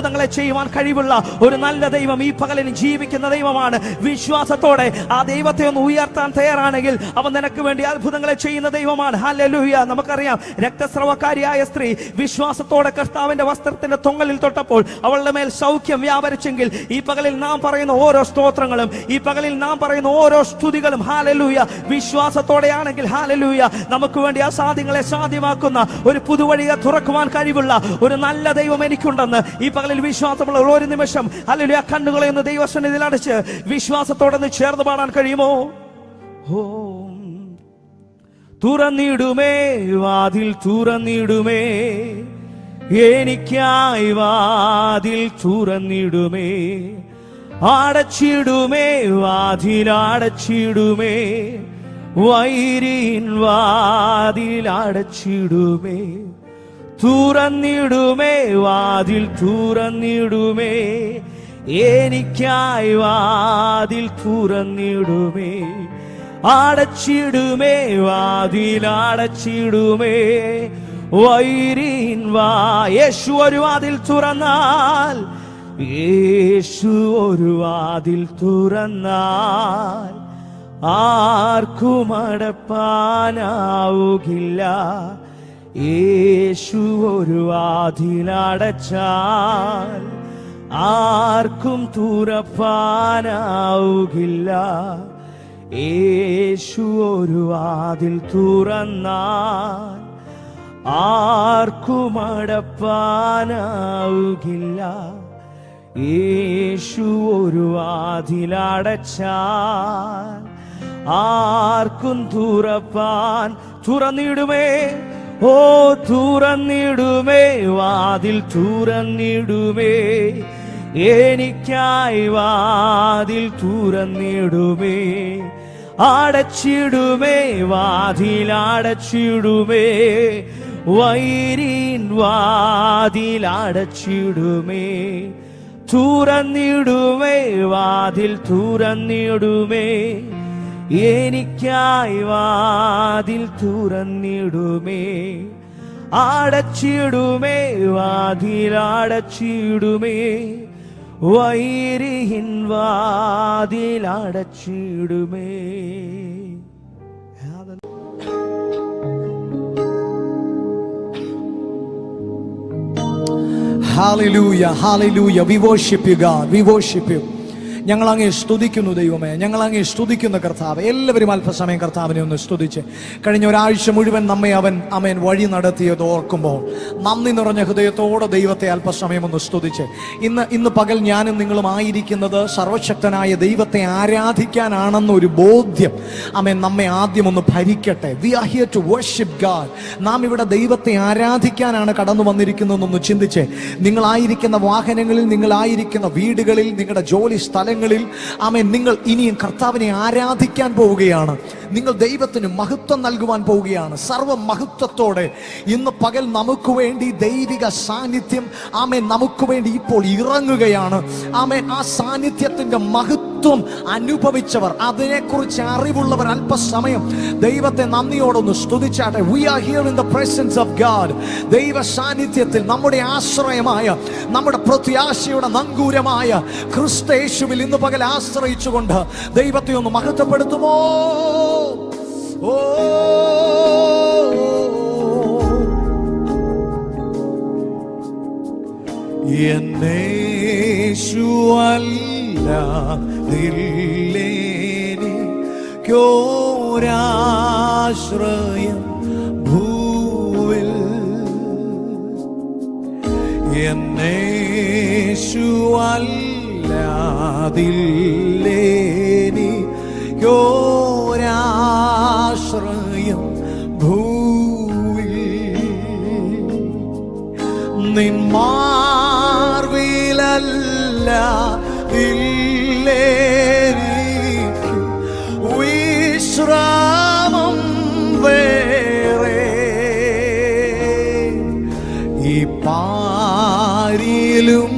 അത്ഭുതങ്ങളെ ചെയ്യുവാൻ കഴിവുള്ള ഒരു നല്ല ദൈവം ഈ പകലിൽ ജീവിക്കുന്ന ദൈവമാണ്. വിശ്വാസത്തോടെ ആ ദൈവത്തെ ഒന്ന് ഉയർത്താൻ തയ്യാറാണെങ്കിൽ അവൻ നിനക്ക് വേണ്ടി അത്ഭുതങ്ങളെ ചെയ്യുന്ന ദൈവമാണ്. ഹല്ലേലൂയ. നമുക്കറിയാം, രക്തസ്രവക്കാരിയായ സ്ത്രീ വിശ്വാസത്തോടെ കർത്താവിന്റെ വസ്ത്രത്തിന്റെ തൊങ്ങലിൽ തൊട്ടപ്പോൾ അവളുടെ മേൽ സൗഖ്യം വ്യാപരിച്ചെങ്കിൽ ഈ പകലിൽ നാം പറയുന്ന ഓരോ സ്തോത്രങ്ങളും, ഈ പകലിൽ നാം പറയുന്ന ഓരോ സ്തുതികളും ഹല്ലേലൂയ വിശ്വാസത്തോടെയാണെങ്കിൽ ഹല്ലേലൂയ നമുക്ക് വേണ്ടി അസാധ്യങ്ങളെ സാധ്യമാക്കുന്ന ഒരു പുതുവഴിയെ തുറക്കുവാൻ കഴിവുള്ള ഒരു നല്ല ദൈവം എനിക്കുണ്ടെന്ന് ഈ പകലിൽ വിശ്വാസമുള്ള ഒരു നിമിഷം ഹല്ലേലൂയ കണ്ണുകളെ ഒന്ന് ദൈവസന്നിധിയിൽ അടച്ച് വിശ്വാസത്തോടെ ചേർന്ന് പാടാൻ കഴിയുമോ? ഓ തുറന്നിടുമേ വാതിൽ തുറന്നിടുമേ, എനിക്കായി വാതിൽ തുറന്നിടുമേ, അടച്ചിടുമേ വാതിൽ അടച്ചിടുമേ, വൈരിൻ വാതിൽ അടച്ചിടുമേ, തുറന്നിടുമേ വാതിൽ തുറന്നിടുമേ, എനിക്കായി വാതിൽ തുറന്നിടുമേ, അടച്ചിടുമേ വാതിൽ അടച്ചിടുമേ, വൈരിൻ യേശു ഒരു വാതിൽ തുറന്നാൽ, യേശു ഒരു വാതിൽ തുറന്നാൽ ആർക്കും അടപ്പാനാവുകില്ല. യേശു ഒരു വാതിൽ അടച്ചാൽ ആർക്കും തുറപ്പാനാവുകില്ല. യേശു ഒരു വാതിൽ തുറന്നാൽ ആർക്കും അടപ്പാനാവുകില്ല. യേശു ഒരു വാതിലടച്ചാൽ ആർക്കും തുറന്നിടുമേ. ഓ തുറന്നിടുമേ, വാതിൽ തുറന്നിടുമേ. എനിക്കായി വാതിൽ തുറന്നിടുമേ. അടച്ചിടുമേ, വാതിലടച്ചിടുമേ. വൈരീൻ വാതിലടച്ചിടുമേ. തുറന്നിടുമേ, വാതിൽ തുറന്നിടുമേ. എനിക്കായി വാതിൽ തുറന്നിടുമേ. അടച്ചിടുമേ, വാതിലടച്ചിടുമേ. വൈരിഹിൻ വാതിലടച്ചിടുമേ. Hallelujah, hallelujah. We worship you, God. We worship you. ഞങ്ങൾ അങ്ങേ സ്തുതിക്കുന്നു ദൈവമേ, ഞങ്ങൾ അങ്ങേ സ്തുതിക്കുന്ന കർത്താവ്. എല്ലാവരും അല്പസമയം കർത്താവിനെ ഒന്ന് സ്തുതിച്ച്. കഴിഞ്ഞ ഒരാഴ്ച മുഴുവൻ നമ്മെ അവൻ വഴി നടത്തിയത് ഓർക്കുമ്പോൾ നന്ദി നിറഞ്ഞ ഹൃദയത്തോടെ ദൈവത്തെ അല്പസമയം ഒന്ന് സ്തുതിച്ച്. ഇന്ന് പകൽ ഞാനും നിങ്ങളും ആയിരിക്കുന്നത് സർവശക്തനായ ദൈവത്തെ ആരാധിക്കാനാണെന്നൊരു ബോധ്യം നമ്മെ ആദ്യം ഒന്ന് ഭരിക്കട്ടെ. We are here to worship God. നാം ഇവിടെ ദൈവത്തെ ആരാധിക്കാനാണ് കടന്നു വന്നിരിക്കുന്നതെന്നൊന്ന് ചിന്തിച്ച്. നിങ്ങളായിരിക്കുന്ന വാഹനങ്ങളിൽ, നിങ്ങളായിരിക്കുന്ന വീടുകളിൽ, നിങ്ങളുടെ ജോലി സ്ഥലങ്ങളിൽ നിങ്ങൾ ഇനിയും കർത്താവിനെ ആരാധിക്കാൻ പോവുകയാണ്. നിങ്ങൾ ദൈവത്തിന് മഹത്വം നൽകുവാൻ പോവുകയാണ്. സർവ മഹത്വത്തോടെ ഇന്ന് പകൽ നമുക്ക് വേണ്ടി ദൈവിക സാന്നിധ്യം നമുക്ക് വേണ്ടി ഇപ്പോൾ ഇറങ്ങുകയാണ്. ആ സാന്നിധ്യത്തിന്റെ മഹത്വം അനുഭവിച്ചവർ, അതിനെക്കുറിച്ച് അറിവുള്ളവർ അല്പസമയം ദൈവത്തെ നന്ദിയോടൊന്ന് സ്തുതിച്ചാട്ടെ. We are here in the presence of God. ദൈവ സാന്നിധ്യത്തിൽ നമ്മുടെ ആശ്രയമായ, നമ്മുടെ പ്രത്യാശയുടെ നങ്കൂരമായ ക്രിസ്തയേശുവിൽ ഇന്ന് പകൽ ആശ്രയിച്ചുകൊണ്ട് ദൈവത്തെ ഒന്ന് മഹത്വപ്പെടുത്തുമോ? ഓ ോരാശ്രയം ഭൂവിൽ ോരാശ്രയം ഭൂവിൽ നിൻ മാർവിലല്ല വിശ്രാമം വേറെ. ഈ പാരിലും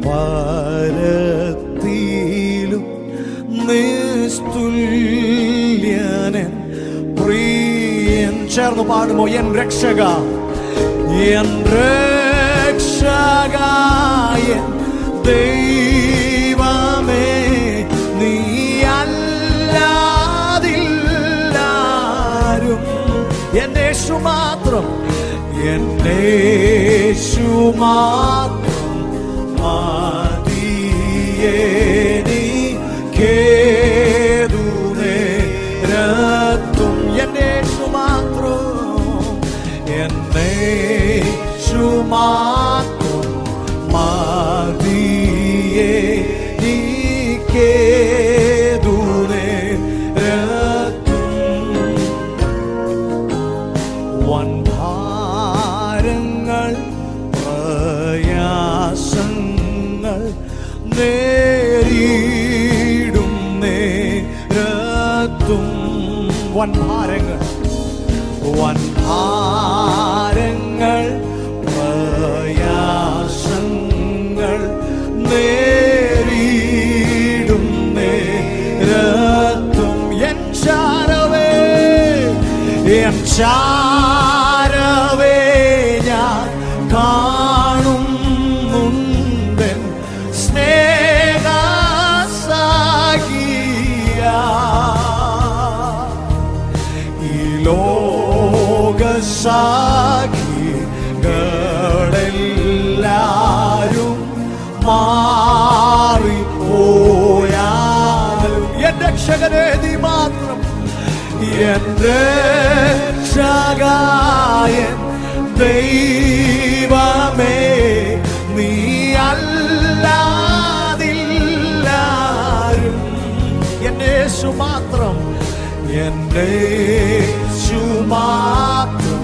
പരത്തിലും നിസ്തുല്യനൻ പ്രിയൻ. ചേർന്ന് പാടുമോ? എൻ രക്ഷക, എൻ രക്ഷകായ ദൈവമേ, നീ അല്ലാതില്ലാരും. എന്റെ യേശു മാത്രം, എന്റെ യേശു മാത്രം മതിയെനിക്കേതു നേരത്തും. എന്റെ യേശു മാത്രം, എന്റെ യേശു മാത്രം മതിയെനിക്കേതു നേരത്തും. വൻഭാരങ്ങൾ പ്രയാസങ്ങൾ നേരിടും നേരത്തും. വൻഭാരങ്ങൾ പ്രയാസങ്ങൾ നേരിടും നേരത്തും. എൻ ചാരവേ ഞാൻ കാണുന്നുണ്ടൻ സ്നേഹസാഖിയ. ഈ ലോകസാഖികളെല്ലാരും മാറിപ്പോയാലും എൻ രക്ഷകനേ നീ മാത്രം. എൻ രക്ഷകായൻ ദൈവമേ, നീ അല്ലാതില്ലാരും. എന്നെ യേശു മാത്രം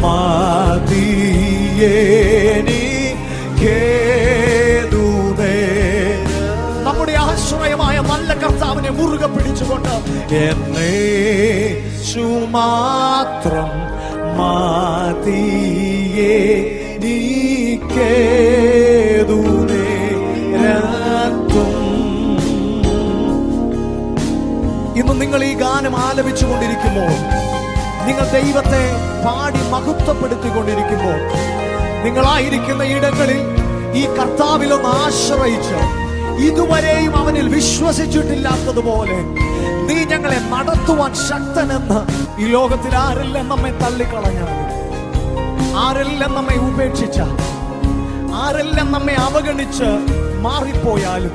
മതിയെനിക്കേതുമേ. നമ്മുടെ ആശ്രയമായ നല്ല കർത്താവിനെ മുറുകെ പിടിച്ചുകൊണ്ട് എന്നെ യേശു മാത്രം മതിയെനിക്കേതുമേ. ഇന്ന് നിങ്ങൾ ഈ ഗാനം ആലപിച്ചു കൊണ്ടിരിക്കുമ്പോൾ, നിങ്ങൾ ദൈവത്തെ പാടി മഹത്വപ്പെടുത്തിക്കൊണ്ടിരിക്കുമ്പോൾ, നിങ്ങളായിരിക്കുന്ന ഇടങ്ങളിൽ ഈ കർത്താവിലൊന്ന് ആശ്രയിച്ച് ഇതുവരെയും അവനിൽ വിശ്വസിച്ചിട്ടില്ലാത്തതുപോലെ നീ ഞങ്ങളെ നടത്തുവാൻ ശക്തനെന്ന് ഈ ലോകത്തിൽ ആരെല്ലാം നമ്മെ തള്ളിക്കളഞ്ഞാലും, ആരെല്ലാം നമ്മെ ഉപേക്ഷിച്ചാൽ, ആരെല്ലാം നമ്മെ അവഗണിച്ച് മാറിപ്പോയാലും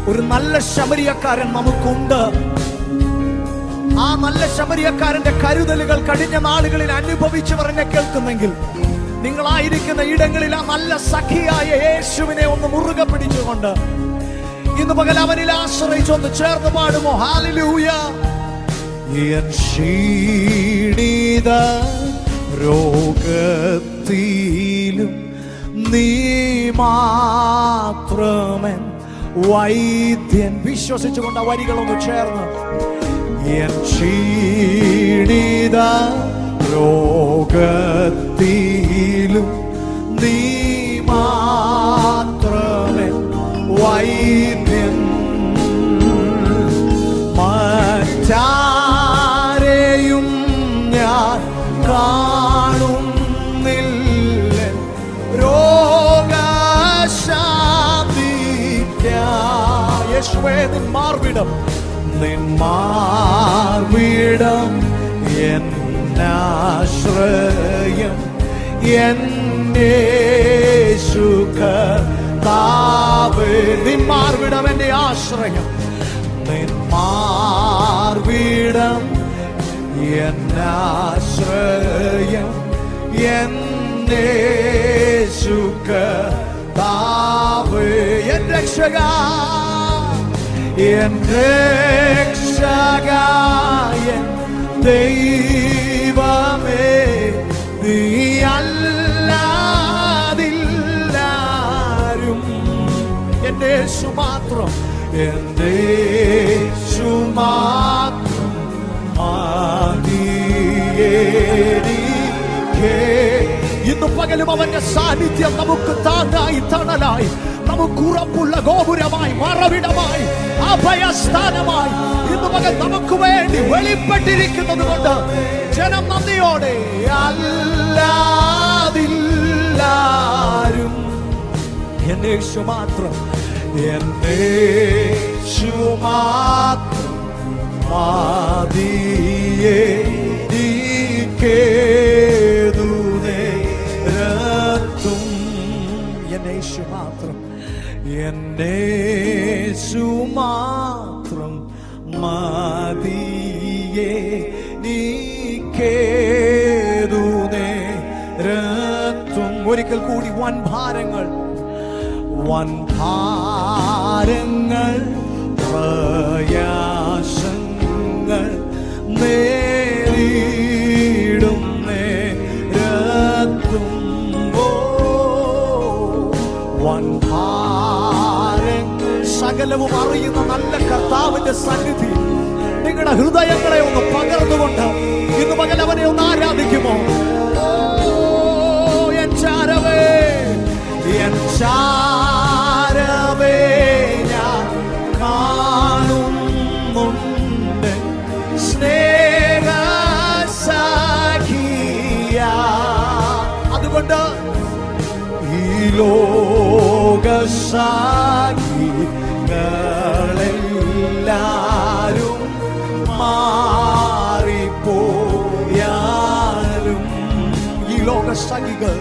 ഒരു നല്ല ശമരിയക്കാരൻ നമുക്കുണ്ട്. ആ നല്ല ശമരിയക്കാരന്റെ കരുതലുകൾ കഴിഞ്ഞ നാളുകളിൽ അനുഭവിച്ചവർ എന്നെ കേൾക്കുന്നെങ്കിൽ, നിങ്ങളായിരിക്കുന്ന ഇടങ്ങളിൽ ആ നല്ല സഖിയായ യേശുവിനെ ഒന്ന് മുറുകെ പിടിച്ചുകൊണ്ട് ഇന്ന് പകൽ അവനിൽ ആശ്രയിച്ചൊന്ന് ചേർന്ന് പാടുമോ? ഹല്ലേലൂയ. എൻ ക്ഷീണിത രോഗത്തിലും നീ മാത്രമൻ വൈദ്യൻ. വിശ്വസിച്ചുകൊണ്ട് ആ വരികളൊന്ന് ചേർന്ന്, എൻ ക്ഷീണിത രോഗത്തിലും നീ മാത്രമേ വൈദ്യൻ. മറ്റാരെയും ഞാൻ കാണുന്നില്ല രോഗശാന്തിക്കായി. യേശുവേ, നിൻ മാർവിടം, നിൻ മാർവിടം എന്നാശ്രയം, എൻ യേശു കർത്താവേ. നിൻ മാർവിടം എന്റെ ആശ്രയം, നിൻ മാർവിടം എന്നാശ്രയം, എൻ യേശു കർത്താവേ. എൻ രക്ഷകാ, എൻ രക്ഷകൻ ദൈവമേ, നീ അല്ലാതില്ലാരും. എന്റെ യേശു മാത്രം, എന്റെ യേശു മാത്രം മതിയെനിക്കേ. ഇന്ന് പകലും അവന്റെ സാന്നിധ്യം നമുക്ക് താങ്ങായി, തണലായി, നമുക്ക് ഉറപ്പുള്ള ഗോപുരമായി, മറവിടമായി, അഭയസ്ഥാനമായി ഇന്ന് പകൽ നമുക്ക് വേണ്ടി വെളിപ്പെട്ടിരിക്കുന്നത് കൊണ്ട് ജനം നന്ദിയോടെ അല്ലാതില്ലാരും. എന്റെ യേശു മാത്രം, എന്റെ യേശു മാത്രം മതിയെനിക്കേതും. എന്റെ യേശു മാത്രം, എന്റെ യേശു മാത്രം മതിയെനിക്കേതും. ഒരിക്കൽ കൂടി, വൻഭാരങ്ങൾ, വൻഭാരങ്ങൾ, പ്രയാസങ്ങൾ നേരിടും നേരത്തും. വൻഭാരങ്ങൾ സകലവും അറിയുന്ന നല്ല കർത്താവിന്റെ സന്നിധി നിങ്ങളുടെ ഹൃദയങ്ങളെ ഒന്ന് പകർന്നുകൊണ്ട് ഇന്ന് പകൽ അവനെ ഒന്ന് ആരാധിക്കുമോ? എൻ ചാരവേ, എൻ ചാരവേ ഞാൻ കാണുന്നുണ്ട് സ്നേഹസഖിയ. അതുകൊണ്ട് ഈ ലോകസാഖികളെല്ലാരും മാറിപ്പോയാലും, ഈ ലോകസാഖികൾ,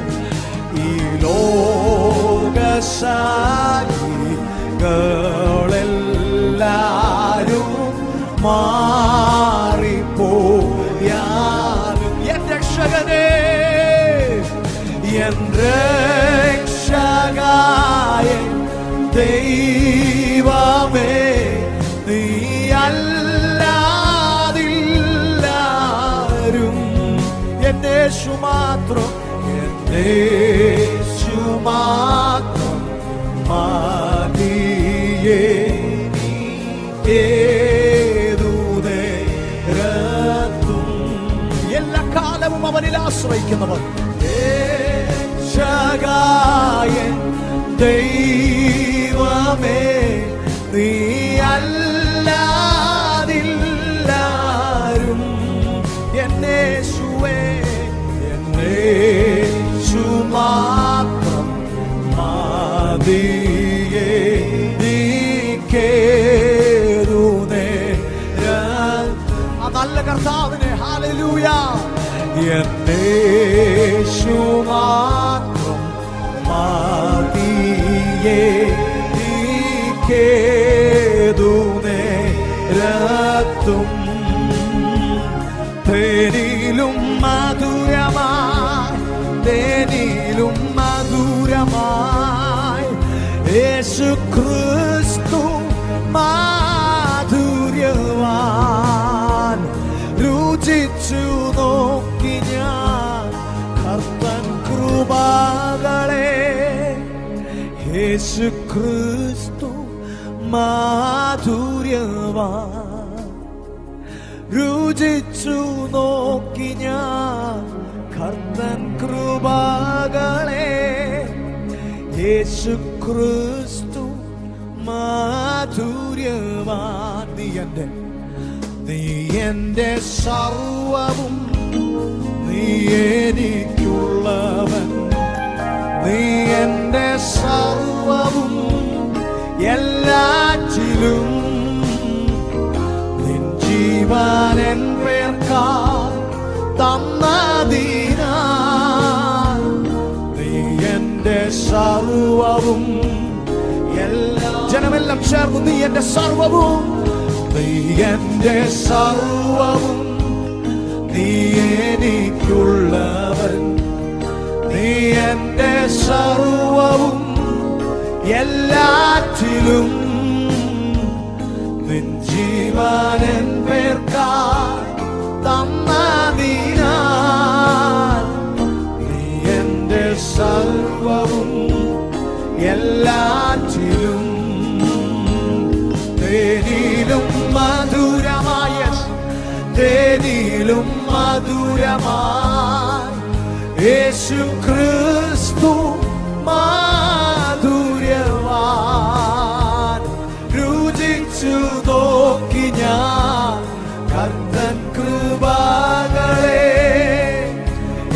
ഈ ലോകസാഖികളെല്ലാരും മാറിപ്പോയാലും, എൻ രക്ഷകനേ, എൻ രക്ഷകായ ദൈവമേ, നീ അല്ലാതില്ല യേശു മാത്രം, യേശു മാത്രം മതിയേ ഏതു നേരത്തും. എല്ലാ കാലവും അവനിൽ ആശ്രയിക്കുന്നവർ രക്ഷകൻ ദൈവമേ നീ അല്ലാതില്ലാരും. എന്നേശുവേ എന്നേശു മാത്രം മതിയേ നീക്കേതു നേരത്തും. ആ നല്ല കർത്താവിനെ ഹല്ലേലൂയ. എന്നേശു മാത്രം മതിയേ നീക്കേതു നേരത്തും. തേനിലും മധുരമായി, തേനിലും മധുരമായി യേശു ക്രിസ്തു മാധുര്യവാൻ. രുചിച്ചു നോക്കി ഞാൻ കർത്തൻ കൃപകളെ, യേശു ക്രിസ്തു മാധുര്യവാൻ. രുചിച്ചു നോക്കി ഞാൻ കർത്തൻ കൃപകളെ, യേശു ക്രിസ്തു മാധുര്യവാൻ. നീ എന്റെ സർവവും, നീ എനിക്കുള്ളവൻ. നീ എന്റെ സർവവും എല്ലാറ്റിലും. നിൻ ജീവൻ എൻ പേർക്കാൽ തന്നതിനാൽ നീ എന്റെ സർവവും. ജനമെല്ലാം ചേർന്നു നീ എന്റെ സർവവും, നീ എന്റെ സർവവും, നീ എനിക്കുള്ളവൻ. നീ എന്റെ സർവവും എല്ലാറ്റിലും. നിൻ ജീവൻ എൻ പേർക്കാൽ തന്നതിനാൽ നീ എന്റെ സർവവും എല്ലാറ്റിലും. തേനിലും മധുരമായ, തേനിലും മധുരമായി യേശു ക്രിസ്തു മാധുര്യവാൻ. രുചിച്ചു നോക്കി ഞാൻ കർത്തൻ കൃപകളെ,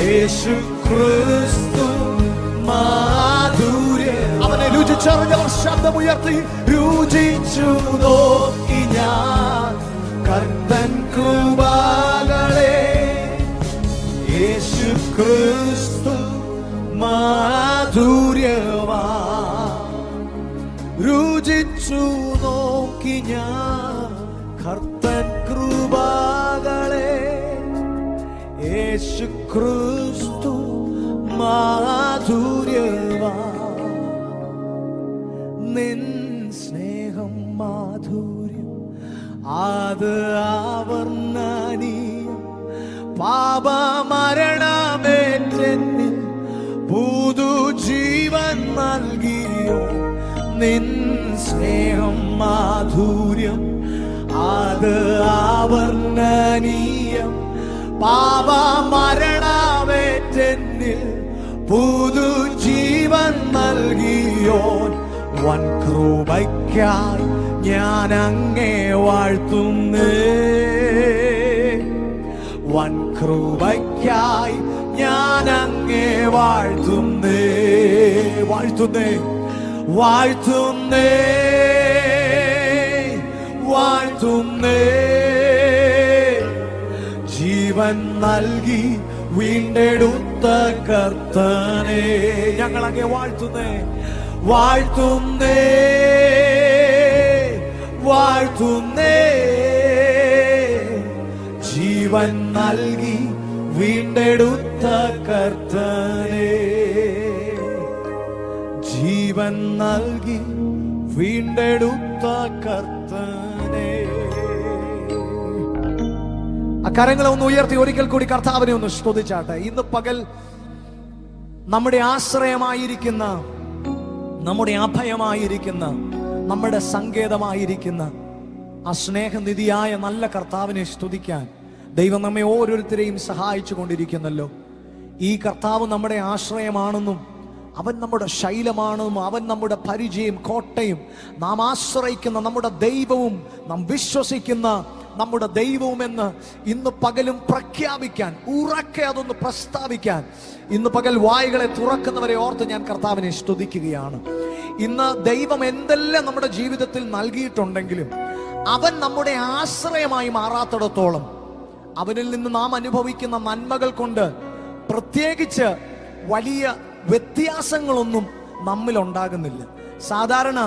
യേശു ക്രിസ്തു മാധുര്യ. അവനെ രുചിച്ചറിഞ്ഞവർ ശബ്ദമുയർത്തി രുചിച്ചു നോക്കി ഞാൻ കർത്തൻ കൃപകളെ, യേശു ക്രിസ്തു മാധുര്യവാൻ. രുചിച്ചു നോക്കി ഞാൻ കർത്തൻ കൃപകളെ, യേശു ക്രിസ്തു മാധുര്യവാൻ. നിൻ സ്നേഹം മാധുര്യം അത് ആവർണ്ണനീയം. പാപമരണമേറ്റെന്നിൽ പുതുജീവൻ നൽകിയോ. നിൻ സ്നേഹം മാധുര്യം അത് ആവർണ്ണനീയം. പാപമരണമേറ്റെന്നിൽ പുതുജീവൻ നൽകിയോൻ. വൻ കൃപയ്ക്കായി ഞാൻ അങ്ങേ വാഴ്ത്തുന്നേ, വൻ കൃപയ്ക്കായി ഞാൻ അങ്ങേ വാഴ്ത്തുന്നേ, വാഴ്ത്തുന്നേ, വാഴ്ത്തുന്നേ, വാഴ്ത്തുന്നേ. ജീവൻ നൽകി വീണ്ടെടുത്ത കർത്തനെ ഞങ്ങൾ അങ്ങേ വാഴ്ത്തുന്നേ, വാഴ്ത്തുന്നേ, വാഴ്ത്തുന്നേ. ജീവൻ നൽകി വീണ്ടെടുത്ത കർത്തനെ, ജീവൻ നൽകി വീണ്ടെടുത്ത കർത്തനെ. ആ കരങ്ങളെ ഒന്ന് ഉയർത്തി ഒരിക്കൽ കൂടി കർത്താവിനെ ഒന്ന് സ്തുതിച്ചാട്ടെ. ഇന്ന് പകൽ നമ്മുടെ ആശ്രയമായിരിക്കുന്ന, നമ്മുടെ അഭയമായിരിക്കുന്ന, നമ്മുടെ സങ്കേതമായിരിക്കുന്ന ആ സ്നേഹനിധിയായ നല്ല കർത്താവിനെ സ്തുതിക്കാൻ ദൈവം നമ്മെ ഓരോരുത്തരെയും സഹായിച്ചു കൊണ്ടിരിക്കുന്നല്ലോ. ഈ കർത്താവ് നമ്മുടെ ആശ്രയമാണെന്നും അവൻ നമ്മുടെ ശൈലമാണെന്നും അവൻ നമ്മുടെ പരിചയം, കോട്ടയും, നാം ആശ്രയിക്കുന്ന നമ്മുടെ ദൈവവും, നാം വിശ്വസിക്കുന്ന നമ്മുടെ ദൈവവുമെന്ന് ഇന്ന് പകലും പ്രഖ്യാപിക്കാൻ, ഉറക്കെ അതൊന്ന് പ്രസ്താവിക്കാൻ ഇന്ന് പകൽ വായുകളെ തുറക്കുന്നവരെ ഓർത്ത് ഞാൻ കർത്താവിനെ സ്തുതിക്കുകയാണ്. ഇന്ന് ദൈവം എന്തെല്ലാം നമ്മുടെ ജീവിതത്തിൽ നൽകിയിട്ടുണ്ടെങ്കിലും അവൻ നമ്മുടെ ആശ്രയമായി മാറാത്തിടത്തോളം അവനിൽ നിന്ന് നാം അനുഭവിക്കുന്ന നന്മകൾ കൊണ്ട് പ്രത്യേകിച്ച് വലിയ വ്യത്യാസങ്ങളൊന്നും നമ്മിൽ ഉണ്ടാകുന്നില്ല. സാധാരണ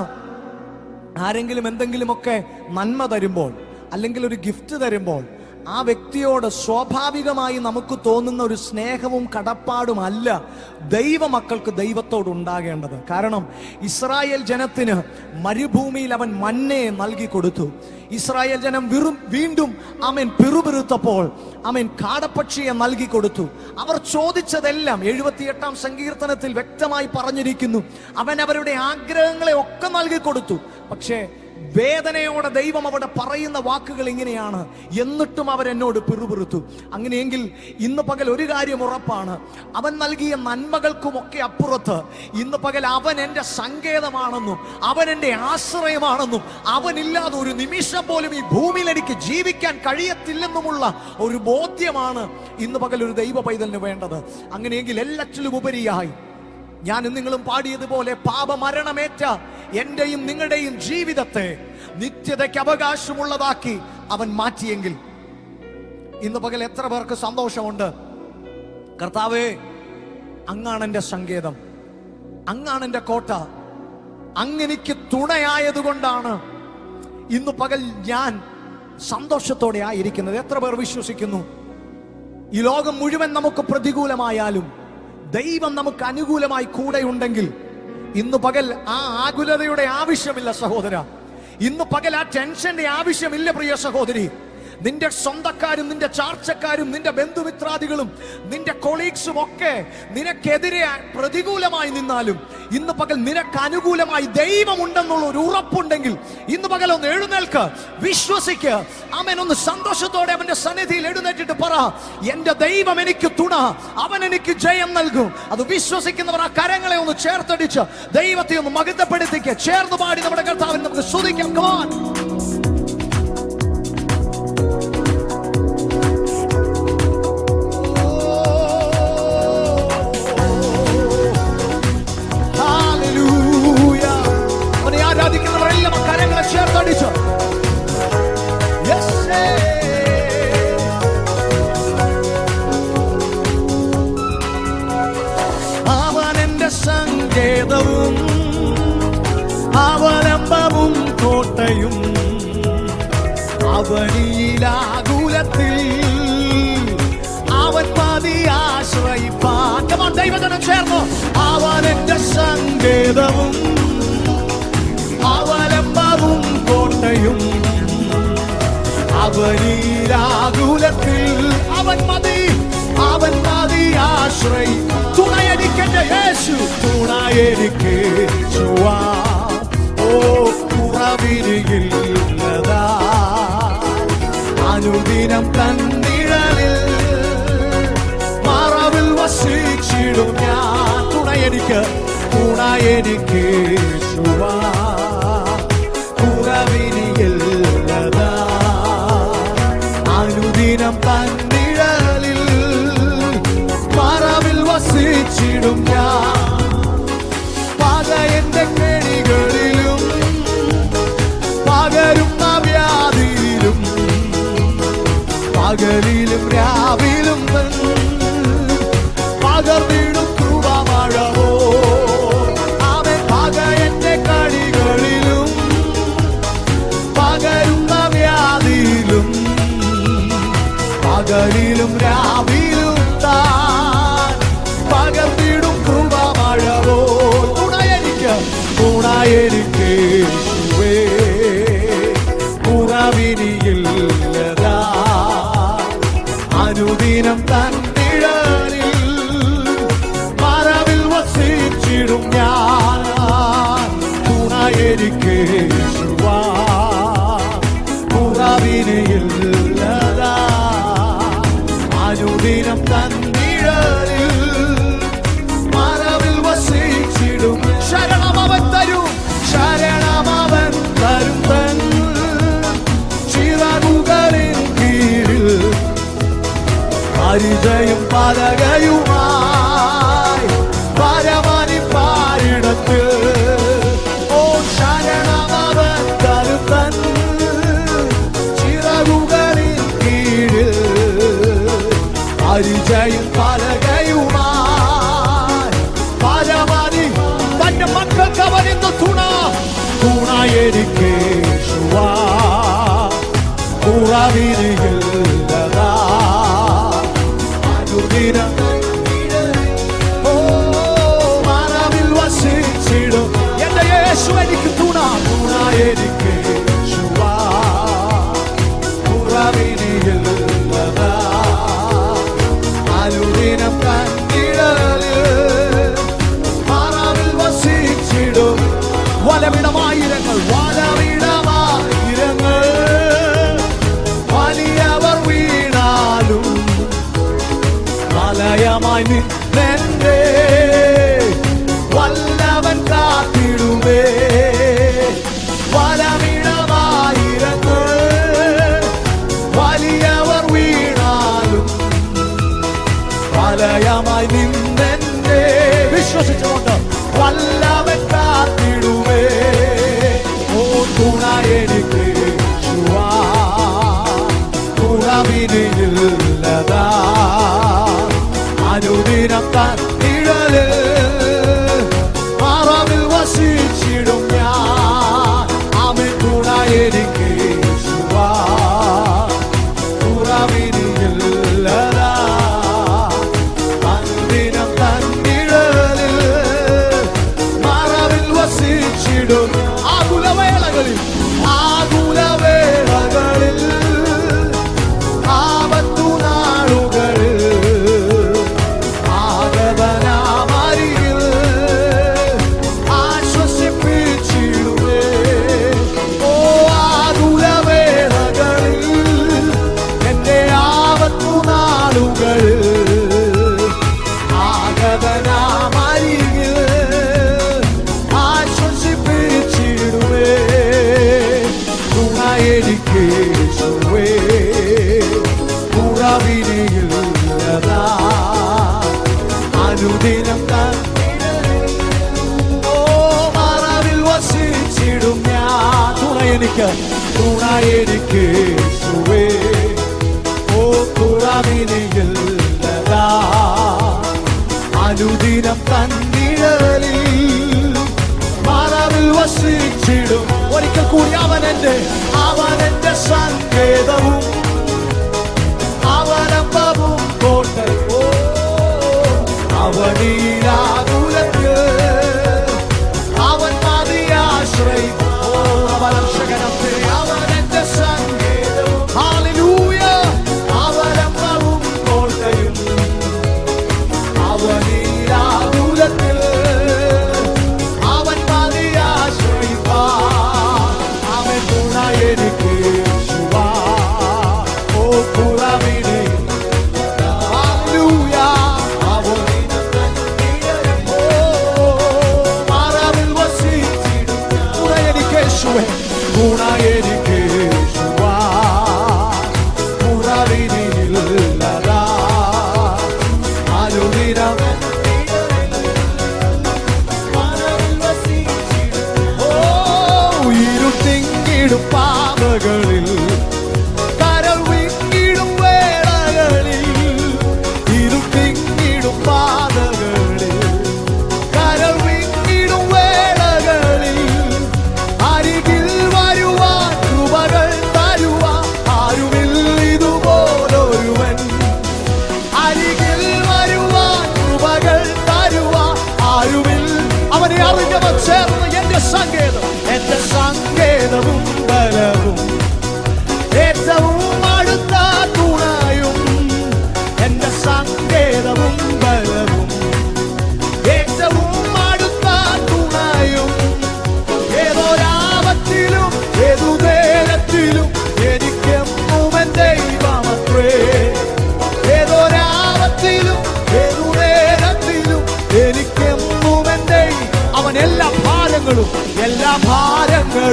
ആരെങ്കിലും എന്തെങ്കിലുമൊക്കെ നന്മ തരുമ്പോൾ, അല്ലെങ്കിൽ ഒരു ഗിഫ്റ്റ് തരുമ്പോൾ, ആ വ്യക്തിയോട് സ്വാഭാവികമായി നമുക്ക് തോന്നുന്ന ഒരു സ്നേഹവും കടപ്പാടുമല്ല ദൈവമക്കൾക്ക് ദൈവത്തോട് ഉണ്ടാകേണ്ടത്. കാരണം ഇസ്രായേൽ ജനത്തിന് മരുഭൂമിയിൽ അവൻ മന്നയെ നൽകി കൊടുത്തു. ഇസ്രായേൽ ജനം വീണ്ടും അവൻ പിറുപിറുത്തപ്പോൾ അവൻ കാടപ്പക്ഷിയെ നൽകി കൊടുത്തു. അവർ ചോദിച്ചതെല്ലാം 78-ാം സങ്കീർത്തനത്തിൽ വ്യക്തമായി പറഞ്ഞിരിക്കുന്നു. അവൻ അവരുടെ ആഗ്രഹങ്ങളെ ഒക്കെ നൽകി കൊടുത്തു. പക്ഷേ വേദനയോടെ ദൈവം അവിടെ പറയുന്ന വാക്കുകൾ ഇങ്ങനെയാണ്: എന്നിട്ടും അവരെന്നോട് പിറുപിറുത്തു. അങ്ങനെയെങ്കിൽ ഇന്ന് പകൽ ഒരു കാര്യം ഉറപ്പാണ്, അവൻ നൽകിയ നന്മകൾക്കുമൊക്കെ അപ്പുറത്ത് ഇന്ന് പകൽ അവൻ എൻ്റെ സങ്കേതമാണെന്നും അവൻ എൻ്റെ ആശ്രയമാണെന്നും അവനില്ലാതെ ഒരു നിമിഷം പോലും ഈ ഭൂമിയിൽ എനിക്ക് ജീവിക്കാൻ കഴിയത്തില്ലെന്നുമുള്ള ഒരു ബോധ്യമാണ് ഇന്ന് പകൽ ഒരു ദൈവ പൈതലിന് വേണ്ടത്. അങ്ങനെയെങ്കിൽ എല്ലാറ്റിലും ഉപരിയായി ഞാനും നിങ്ങളും പാടിയതുപോലെ പാപമരണമേറ്റ എന്റെയും നിങ്ങളുടെയും ജീവിതത്തെ നിത്യതയ്ക്ക് അവകാശമുള്ളതാക്കി അവൻ മാറ്റിയെങ്കിൽ ഇന്ന് പകൽ എത്ര പേർക്ക് സന്തോഷമുണ്ട്? കർത്താവേ, അങ്ങാണ് എൻ്റെ സങ്കേതം, അങ്ങാണ് എൻ്റെ കോട്ട, അങ്ങെനിക്ക് തുണയായതുകൊണ്ടാണ് ഇന്ന് പകൽ ഞാൻ സന്തോഷത്തോടെ ആയിരിക്കുന്നത്. എത്ര പേർ വിശ്വസിക്കുന്നു? ഈ ലോകം മുഴുവൻ നമുക്ക് പ്രതികൂലമായാലും ദൈവം നമുക്ക് അനുകൂലമായി കൂടെയുണ്ടെങ്കിൽ ഇന്ന് പകൽ ആ ആകുലതയുടെ ആവശ്യമില്ല സഹോദര. ഇന്ന് പകൽ ആ ടെൻഷന്റെ ആവശ്യമില്ല പ്രിയ സഹോദരി. നിന്റെ സ്വന്തക്കാരും നിന്റെ ചാർച്ചക്കാരും നിന്റെ ബന്ധുമിത്രാദികളും നിന്റെ കൊളീഗ്സും ഒക്കെ നിനക്കെതിരെ പ്രതികൂലമായി നിന്നാലും ഇന്ന് പകൽ നിനക്ക് അനുകൂലമായി ദൈവമുണ്ടെന്നുള്ള ഒരു ഉറപ്പുണ്ടെങ്കിൽ ഇന്ന് പകൽ ഒന്ന് എഴുന്നേൽക്ക്, വിശ്വസിക്ക്. അവൻ ഒന്ന് സന്തോഷത്തോടെ അവന്റെ സന്നിധിയിൽ എഴുന്നേറ്റിട്ട് പറ: എന്റെ ദൈവം എനിക്ക് തുണ, അവൻ എനിക്ക് ജയം നൽകും. അത് വിശ്വസിക്കുന്നവർ ആ കരങ്ങളെ ഒന്ന് ചേർത്തടിച്ച് ദൈവത്തെ ഒന്ന് മഹത്വപ്പെടുത്തിക്ക്. ചേർന്ന് പാടി നമ്മുടെ കർത്താവിനെ നമുക്ക് സ്തുതിക്കാം. Come on. ആരാധിക്കുന്നവരെല്ലാം കരങ്ങളെ ചേർത്തടിച്ചു. അവൻ എന്റെ സങ്കേതവും അവലംബവും കോട്ടയും, അവനിലാകുലത്തിൽ അവൻ മതി ആശ്രയിപ്പാൻ. ദൈവജനം ചേർന്നു. അവൻ എന്റെ സങ്കേതവും അവലംബവും കോട്ടയും, അവനിലാകുലത്തിൽ അവൻ മതി ആശ്രയി. തുണയെനിക്കെന്റെ യേശു, തുണയെനിക്ക് യേശുവാ. ഓ കുറവിരിയില്ലതാ, അനുദിനം തന്നിഴലിൽ മറവിൽ വസിച്ചിടും ഞാൻ. തുണയെനിക്ക് യേശുവാ. കുറവിരിയില്ലതാ, അനുദിനം തന്നിഴലിൽ മറവിൽ വസിച്ചിടും ഞാൻ. പകയന്റെ കെണികളിലും പകരുന്ന വ്യാധിയിലും പകലിലും രാവിലും പകർന്നിടും കൃപമഴവോ. അവൻ പകയന്റെ കണികളിൽ യേശുവാ കുറവിനില്ലതാ അനുദിനം തന്നിഴലിൽ മറവിൽ വസിച്ചിടും ശരണമവൻ തരും ശരണമവൻ തരും തൻ ചിറകുകളിൻ കീഴിൽ പരിചയം പലകയുമായി പരമനി പാരിടത്ത് ഓ ശരണമവൻ തരും തൻ ചിറകുകളിൻ കീഴിൽ പരിചയം പലകയുമായി പരമനി തന്റെ മക്കൾക്ക് അവനിന്ന് തുണ എനിക്ക് യേശുവാ കുറവിനില്ലതാ അനുദിനം മറവിൽ വസിച്ചിടും എന്റെ യേശു എനിക്ക് തുണ എനിക്ക് യേശുവാ കുറവിനില്ലതാ അനുദിനം കണ്ടിടലിൽ മറവിൽ വസിച്ചിടും വലവിടമായിരങ്ങൾ വലിയവർ വീണാലും മലയമായി നിന്നെ വല്ലവൻ കാത്തിടുമേ വലവിടമായിരങ്ങൾ വലിയവർ വീണാലും മലയമായി നിന്നെ വിശ്വസിച്ചുകൊണ്ട് വല്ലവൻ കാത്തിടുമേ ഓ തുണ എനിക്ക് യേശുവാ കുറവിനില്ലതാ അനുദിനം തന്നിഴലിൽ മറവിൽ വസിച്ചിടും ഞാൻ അവൻ തുണ എനിക്ക് യേശുവാ കുറവിനില്ലതാ അനുദിനം തന്നിഴലിൽ മറവിൽ വസിച്ചിടും ആകുലവേളകളിൽ ആപത്തു നാളുകളിൽ ആഗതനാമരികിൽ ആശ്വസിപ്പിച്ചിടുമേ ഓ ആകുലവേളകളിൽ എന്റെ ആപത്തു നാളുകളിൽ ആഗതനാമരികിൽ ആശ്വസിപ്പിച്ചിടുമേ തുണ എനിക്ക് യേശുവേ കുറവിനില്ലതാ അനുദിനം ഓ മറവിൽ വസിച്ചിടും ഞാൻ തുണ എനിക്ക് യേശുവേ ഓ കുറവിനില്ലതാ അനുദിനം തന്നിഴലിൽ മറവിൽ വസിച്ചിടും ഒരിക്കൽ കൂടി അവനെന്റെ സങ്കേതവും അവലംബവും കോട്ടയോ അവനീരാകുലത്ത് അവൻ മതിയാശ്രയിപ്പോ അവലംശകനത്തെ അവനെന്റെ സങ്കേതവും ഹല്ലേലൂയ അവലംബവും കോട്ടയും അവനീരാകുലത്തിൽ അവൻ മതിയാശ്രയിപ്പാ അവൻ തുണ എനിക്ക് യേശുവാ ഓ കുറവിനില്ലതാ ഹല്ലേലൂയ അവനിനം തന്നിഴലിൽ മറവിൽ വസിച്ചിടും തുണ എനിക്ക് യേശുവേ തുണ എനിക്ക് യേശുവാ കുറവിനില്ലതാ അനുദിനം ഇരുട്ടിങ്ങിടും പാതകളിൽ കരൾ വിങ്ങിടും വേളകളിൽ ഇരുട്ടിങ്ങിടും പാതകളിൽ കരൾ വിങ്ങിടും വേളകളിൽ അരികിൽ വരുവാൻ കൃപകൾ തരുവാൻ ആരുമില്ല ഇതുപോലൊരുവൻ അരികിൽ വരുവാൻ കൃപകൾ തരുവാൻ ആരുമില്ല അവനെ അറിഞ്ഞവർ ചേർന്ന് എന്റെ സങ്കേതവും ബലവും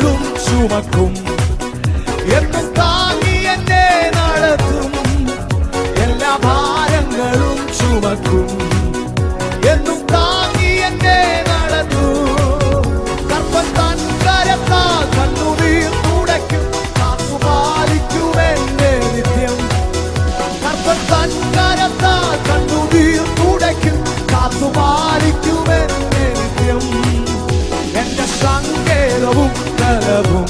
ഭാരങ്ങളും ചുമക്കും, എന്നും താങ്ങി എന്നെ നടത്തും. എല്ലാ ഭാരങ്ങളും ചുമക്കും, എന്നും താങ്ങി എന്നെ നടത്തും. കർപ്പൻ തൻ കരത്താൽ കണ്ണുനീർ തുടയ്ക്കും, കാത്തുപാലിക്കും എന്നെ നിത്യം. കർപ്പൻ തൻ കരത്താൽ കണ്ണുനീർ തുടയ്ക്കും, കാത്തുപാലിക്കും എന്നെ നിത്യം. എന്റെ സങ്കേതവും ബലവും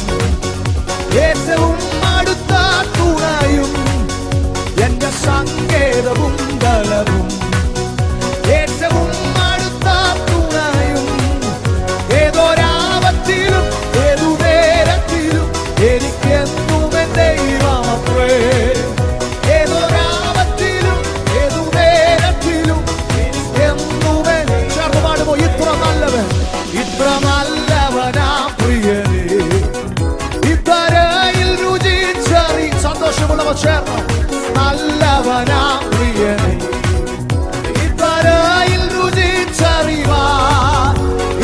ഏറ്റവും അടുത്ത തുണയും, എന്റെ സങ്കേതവും ബലവും ഏറ്റവും അടുത്ത തുണയും. ഏതൊരാപത്തിലും ഏതു നേരത്തിലും എനിക്കെന്നും എൻ ദൈവമത്രേ. ഏതൊരാപത്തിലും ഏതു നേരത്തിലും എനിക്കെന്നും എൻ. ചേർന്ന് പാടുമോ? ഇത്ര നല്ലവൻ, ഇത്ര നല്ലവനാ പ്രിയനേ, ഇത്തരയിൽ രുചിച്ചറി. സന്തോഷമുള്ളവർ ചേർന്ന്, നല്ലവനാ പ്രിയനേ, ഇത്തരയിൽ രുചിച്ചറിവാൻ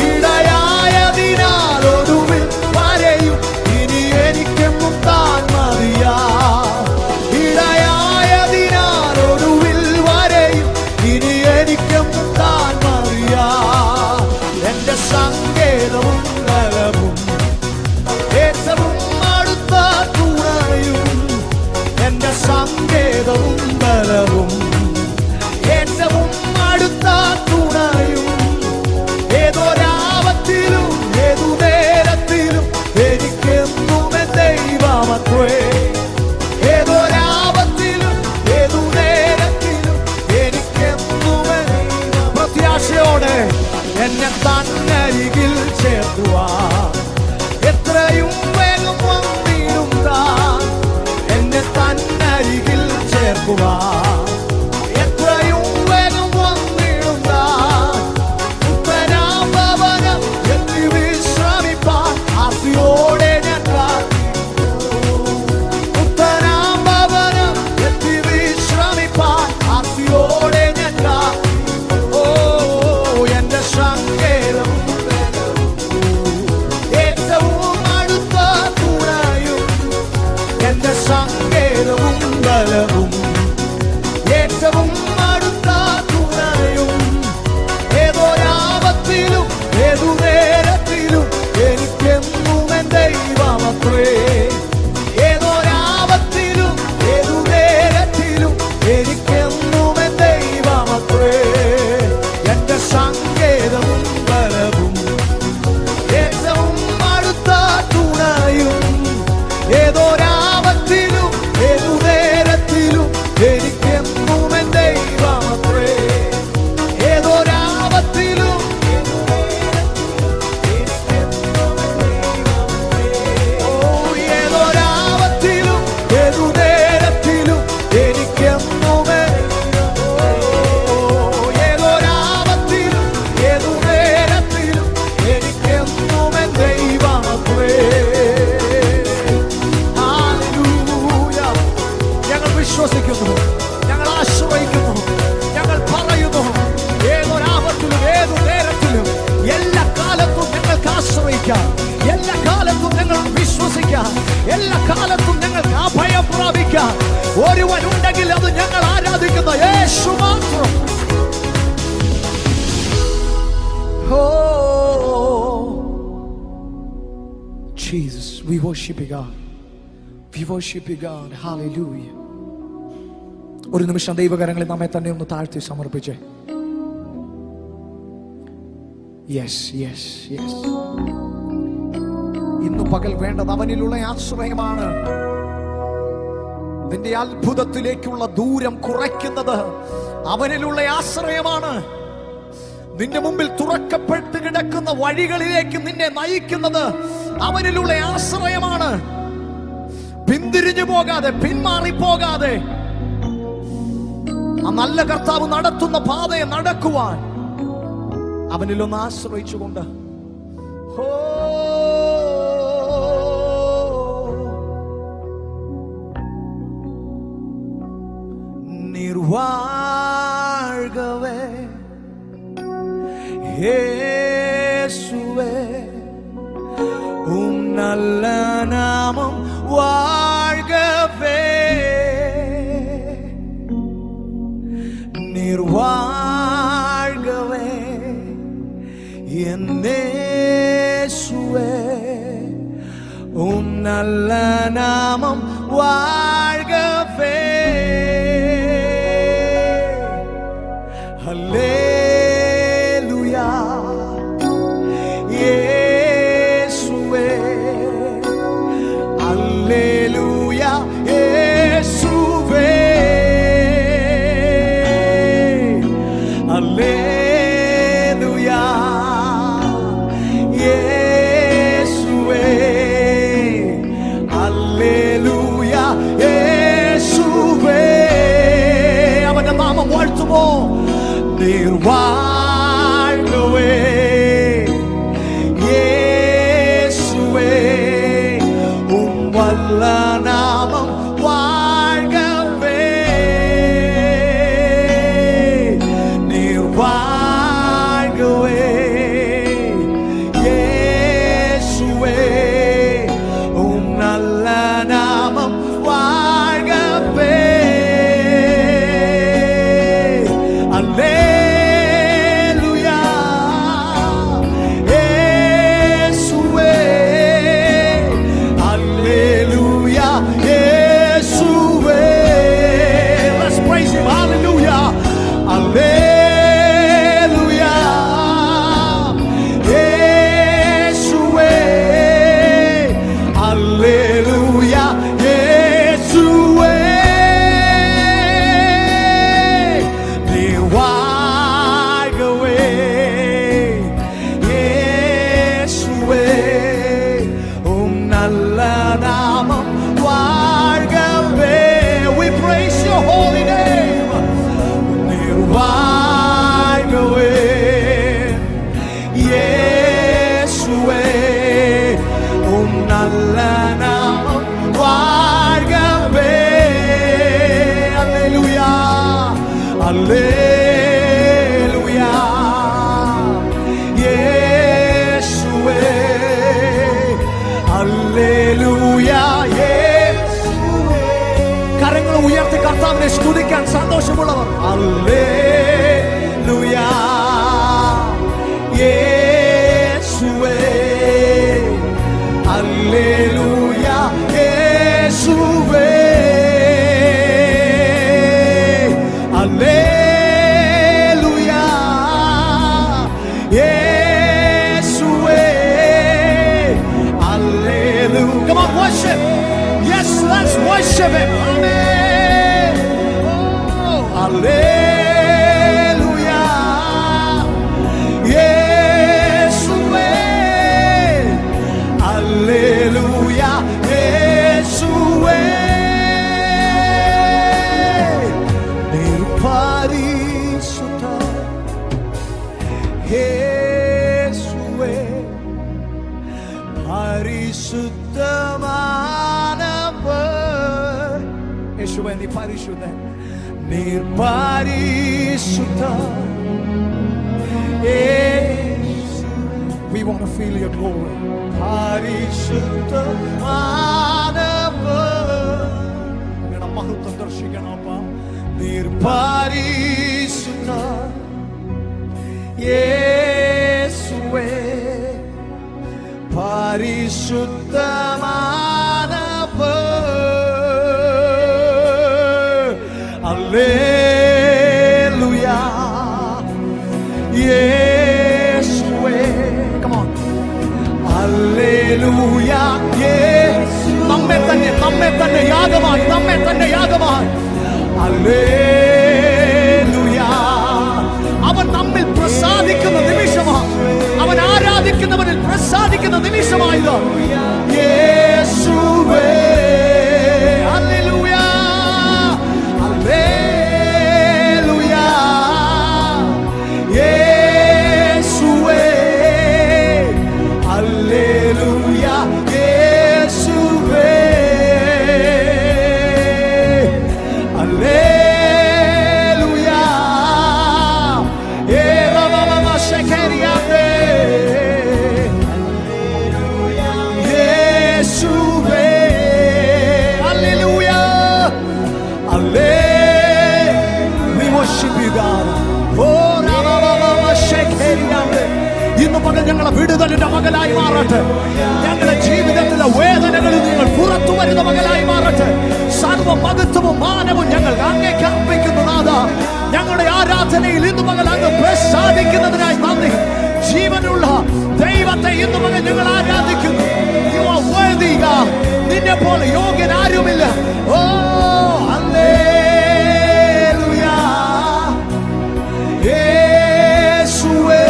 ഇടയായതിനാൽ ഒടുവിൽ വരെയും ഇനി എനിക്കെന്നും താൻ മതിയാ. ഇടയായതിനാൽ ഒടുവിൽ വരെയും ഇനി എനിക്കെന്നും താൻ മതിയാ. എന്റെ സങ്കേതവും ബലവും ഏറ്റവും അടുത്ത തുണയും, എന്റെ സങ്കേതവും ബലവും ഏറ്റവും അടുത്ത തുണയും. ഏതൊരാപത്തിലും ഏതു നേരത്തിലും എനിക്കെന്നും എൻ ദൈവമത്രേ. ഏതൊരാപത്തിലും ഏതു നേരത്തിലും എനിക്കെന്നും എൻ. പ്രത്യാശയോടെ എന്നെ തന്നരികിൽ ചേർക്കുവാൻ എത്രയും വേഗം വന്നിടും താൻ. എന്നെ തന്നരികിൽ ചേർക്കുവാൻ എത്രയും വേഗം വന്നിടും താൻ. ഉത്തരാഭവനം എത്തി വിശ്രമിപ്പാൻ ആർത്തിയോടെ ഞാൻ കാത്തിരിക്കുന്നു. ഉത്തരാഭവനം എത്തി വിശ്രമിപ്പാൻ ആർത്തിയോടെ ഞാൻ കാത്തിരിക്കുന്നു. ഓ, എന്റെ സങ്കേതവും ഏറ്റവും അടുത്ത തുണയും, എന്റെ സങ്കേതവും ബലവും ഏറ്റവും അടുത്ത തുണയും. ഏതൊരാപത്തിലും ഏതു നേരത്തിലും എനിക്കെന്നും എൻ ദൈവമത്രേ. ഏതൊരാപത്തിലും ഏതു നേരത്തിലും എനിക്കെന്നും എൻ ദൈവമത്രേ. എന്റെ സങ്കേതവും ബലവും ഏറ്റവും അടുത്ത തുണയും. ഏതൊരാപത്തിലും ഏതു നേരത്തിലും എനിക്കെന്നും എൻ ദൈവമത്രേ. ഏതൊരാപത്തിലും ഓ, ഏതൊരാപത്തിലും ഏതു നേരത്തിലും എനിക്കെന്നും എൻ. ഏതൊരാപത്തിലും ഏതു നേരത്തിലും എനിക്കെന്നും എൻ ദൈവമത്രേ. ഹല്ലേലൂയ. ഞങ്ങൾ വിശ്വസിക്കുന്നു, ഞങ്ങൾ ആശ്രയിക്കുന്നു, ഞങ്ങൾ പറയുന്നു, ഏതൊരാപത്തിലും ഏതു നേരത്തിലും എല്ലാ കാലത്തും ഞങ്ങൾക്ക് ആശ്രയിക്കാം, എല്ലാ കാലത്തും ഞങ്ങൾ വിശ്വസിക്കാം, എല്ലാ കാലത്തും ഞങ്ങൾക്ക് അഭയം പ്രാപിക്കാം. ഒരുവനുണ്ടെങ്കിൽ അത് ഞങ്ങൾ ആരാധിക്കുന്ന യേശു മാത്രം. Oh, Jesus, we worship you, God. We worship you, God. Hallelujah. ഒരു നിമിഷം ദൈവകരങ്ങളിൽ നമ്മെ തന്നെ ഒന്ന് താഴ്ത്തി സമർപ്പിച്ചേ. Yes yes yes. ഇന്നു പകൽ വേണ്ടത് അവനിലുള്ള ആശ്രയമാണ്. നിന്റെ അത്ഭുതത്തിലേക്കുള്ള ദൂരം കുറയ്ക്കുന്നത് അവനിലുള്ള ആശ്രയമാണ്. നിന്റെ മുമ്പിൽ തുറക്കപ്പെട്ട് കിടക്കുന്ന വഴികളിലേക്ക് നിന്നെ നയിക്കുന്നത് അവനിലുള്ള ആശ്രയമാണ്. പിന്തിരിഞ്ഞു പോകാതെ, പിന്മാറിപ്പോകാതെ ആ നല്ല കർത്താവ് നടത്തുന്ന പാതയെ നടക്കുവാൻ അവനിലൊന്ന് ആശ്രയിച്ചുകൊണ്ട് നിർവാഴ്കവേ യേശുവേ, நல்ல வாழ்கவே நீர் வாழ்கவே என் இயேசுவே உம் நல்ல நாமம் வாழ்கவே ஹல்லேலூயா இயேசுவே ஹல்லேலூயா இயேசுவே ஹல்லேலூயா இயேசுவே ஹல்லேலூயா இயேசுவே அவன் நாமம் வாழ்த்துவோம் நீர் வாழ்கவே இயேசுவே உம் வல்ல நாமம் வாழ்கவே நீர் வாழ்கவே இயேசுவே உம் நல்ல நாமம் வாழ்கவே அல்லேலூயா இயேசுவே அல்லேலூயா இயேசுவே let's praise him hallelujah அல்லேலூயா இயேசுவே அல்லேலூயா இயேசுவே நீர் வாழ்கவே இயேசுவே உம் நல்ல நாமம் வாழ்கவே we praise your holy name நீர் வாழ்கவே இயேசுவே உம் நல்ல நாமம் வாழ்கவே அல்லேலூயா அல்லேலூயா இயேசுவே அல்லேலூயா இயேசுவே കരങ്ങൾ ഉയർത്തി കർത്താവിനെ സ്തുതിക്കാൻ സന്തോഷമുള്ളവർ ഹല്ലേലൂയാ യേശുവേ ഹല്ലേലൂയാ യേശുവേ ഹല്ലേലൂയാ യേശുവേ hallelujah come on worship yes let's worship him amen oh hallelujah യേശുവേ hallelujah യേശുവേ നീർ പരിശുദ്ധ യേശുവേ പരിശുദ്ധമാനവർ യേശുവേ നീ പരിശുദ്ധൻ നീർ പരിശുദ്ധ we want to feel your glory പരിശുദ്ധമാനവർ അങ്ങയുടെ മഹത്വം ദർശിക്കണം അപ്പ നീർ പരിശുദ്ധ യേശുവേ പരിശുദ്ധമാനവർ ഹല്ലേലൂയാ യേശുവേ come on ഹല്ലേലൂയാ നമ്മെ തന്നെ യാഗമായി ഹല്ലേലൂയാ അവൻ നമ്മിൽ പ്രസാദിക്കുന്ന നിമിഷമാണ് അവൻ ആരാധിക്കുന്നവനിൽ പ്രസാദിക്കുന്ന നിമിഷമായത് യേശുവേ ഹല്ലേലൂയാ ഹല്ലേലൂയാ യേശുവേ ഹല്ലേലൂയാ യേശുവേ ഹല്ലേലൂയാ യേശുവേ മകനായി മാറട്ടെ. ഞങ്ങളുടെ ജീവിതത്തിലെ വേദനകളിൽ നിങ്ങൾ പുറത്തു വരുന്ന മകനായി മാറട്ടെ. സർവ മഹത്വവും മാനവും ഞങ്ങൾ അങ്ങേക്ക് അർപ്പിക്കുന്നു നാഥ. ഞങ്ങളുടെ ആരാധനയിൽ ഇന്നു മകൻ അങ്ങ് പ്രസാദിക്കുന്നതിനായി നന്ദി. ജീവനുള്ള ദൈവത്തെ ഇന്നു മകൻ ഞങ്ങൾ ആരാധിക്കുന്നു. You are worthy God. നിന്നെ പോലെ യോഗ്യൻ ആരുമില്ല. ഓ ഹല്ലേലൂയ യേശുവേ,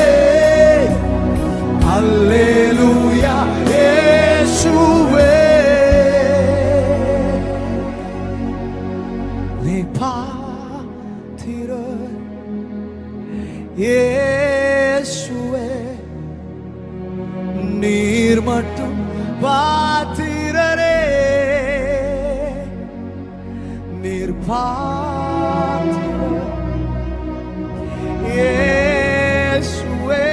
ഹല്ലേലൂയ യേശുവേ. നീ പാത്തിരൻ യേശുവേ, നീർമട്ടും പാത്തിരരേ, നീർപാത്തിരൻ യേശുവേ,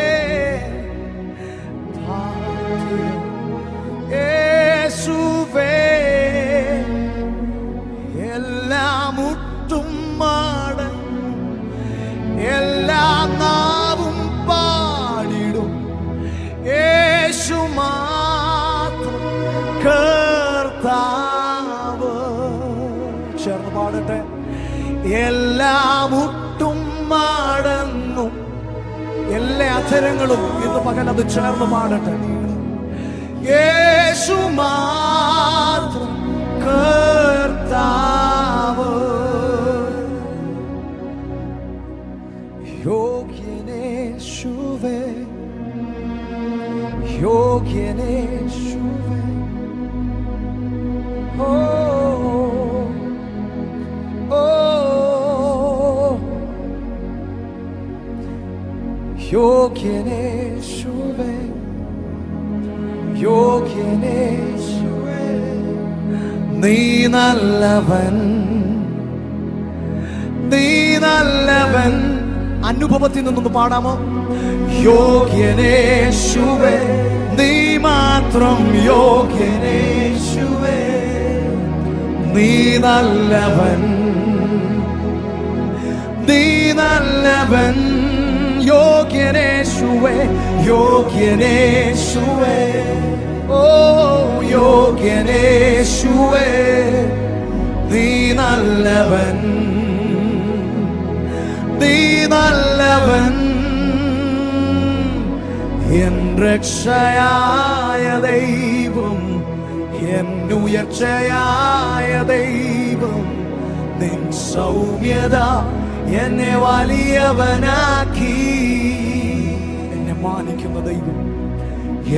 പാത്തിരൻ യേശുവേ. എല്ലാം മുട്ടും മടങ്ങും, എല്ലാം നാവും പാടിടും, യേശു മാത്രം കർത്താവ്. ചേർന്ന് പാടട്ടെ. എല്ലാം മുട്ടും മടങ്ങും, എല്ലാ അധരങ്ങളും ഇന്ന് പകൽ അത് ചേർന്ന് പാടട്ടെ. യേശു മാത്രം കർത്താവ്. യോഗ്യനേശുവേ, യോഗ്യനേശുവേ. ഓ ഓ യോഗ്യനേശുവേ, യോഗ്യനേശുവേ. നീ നല്ലവൻ, നീ നല്ലവൻ. അനുഭവത്തിൽ നിന്നൊന്ന് പാടാമോ? യോഗ്യനേശുവേ, നീ മാത്രം യോഗ്യനേശുവേ. നീ നല്ലവൻ, നീ നല്ലവൻ. യോഗ്യനേശുവേ, യോഗ്യനേശുവേ. ഓ യോഗ്യനേശുവേ, നീ നല്ലവൻ, നീ നല്ലവൻ. എൻ രക്ഷയായ ദൈവം, എൻ ഉയർച്ചയായ ദൈവം, നിൻ സൗമ്യത എന്നെ വലിയവനാക്കി. എന്നെ മാനിക്കുന്ന ദൈവം,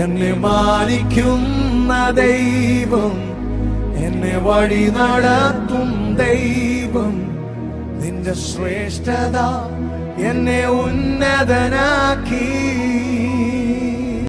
എന്നെ മാനിക്കുന്ന ദൈവം, എന്നെ വഴി നടത്തും ദൈവം. നിന്റെ ശ്രേഷ്ഠത എന്നെ ഉന്നതനാക്കി.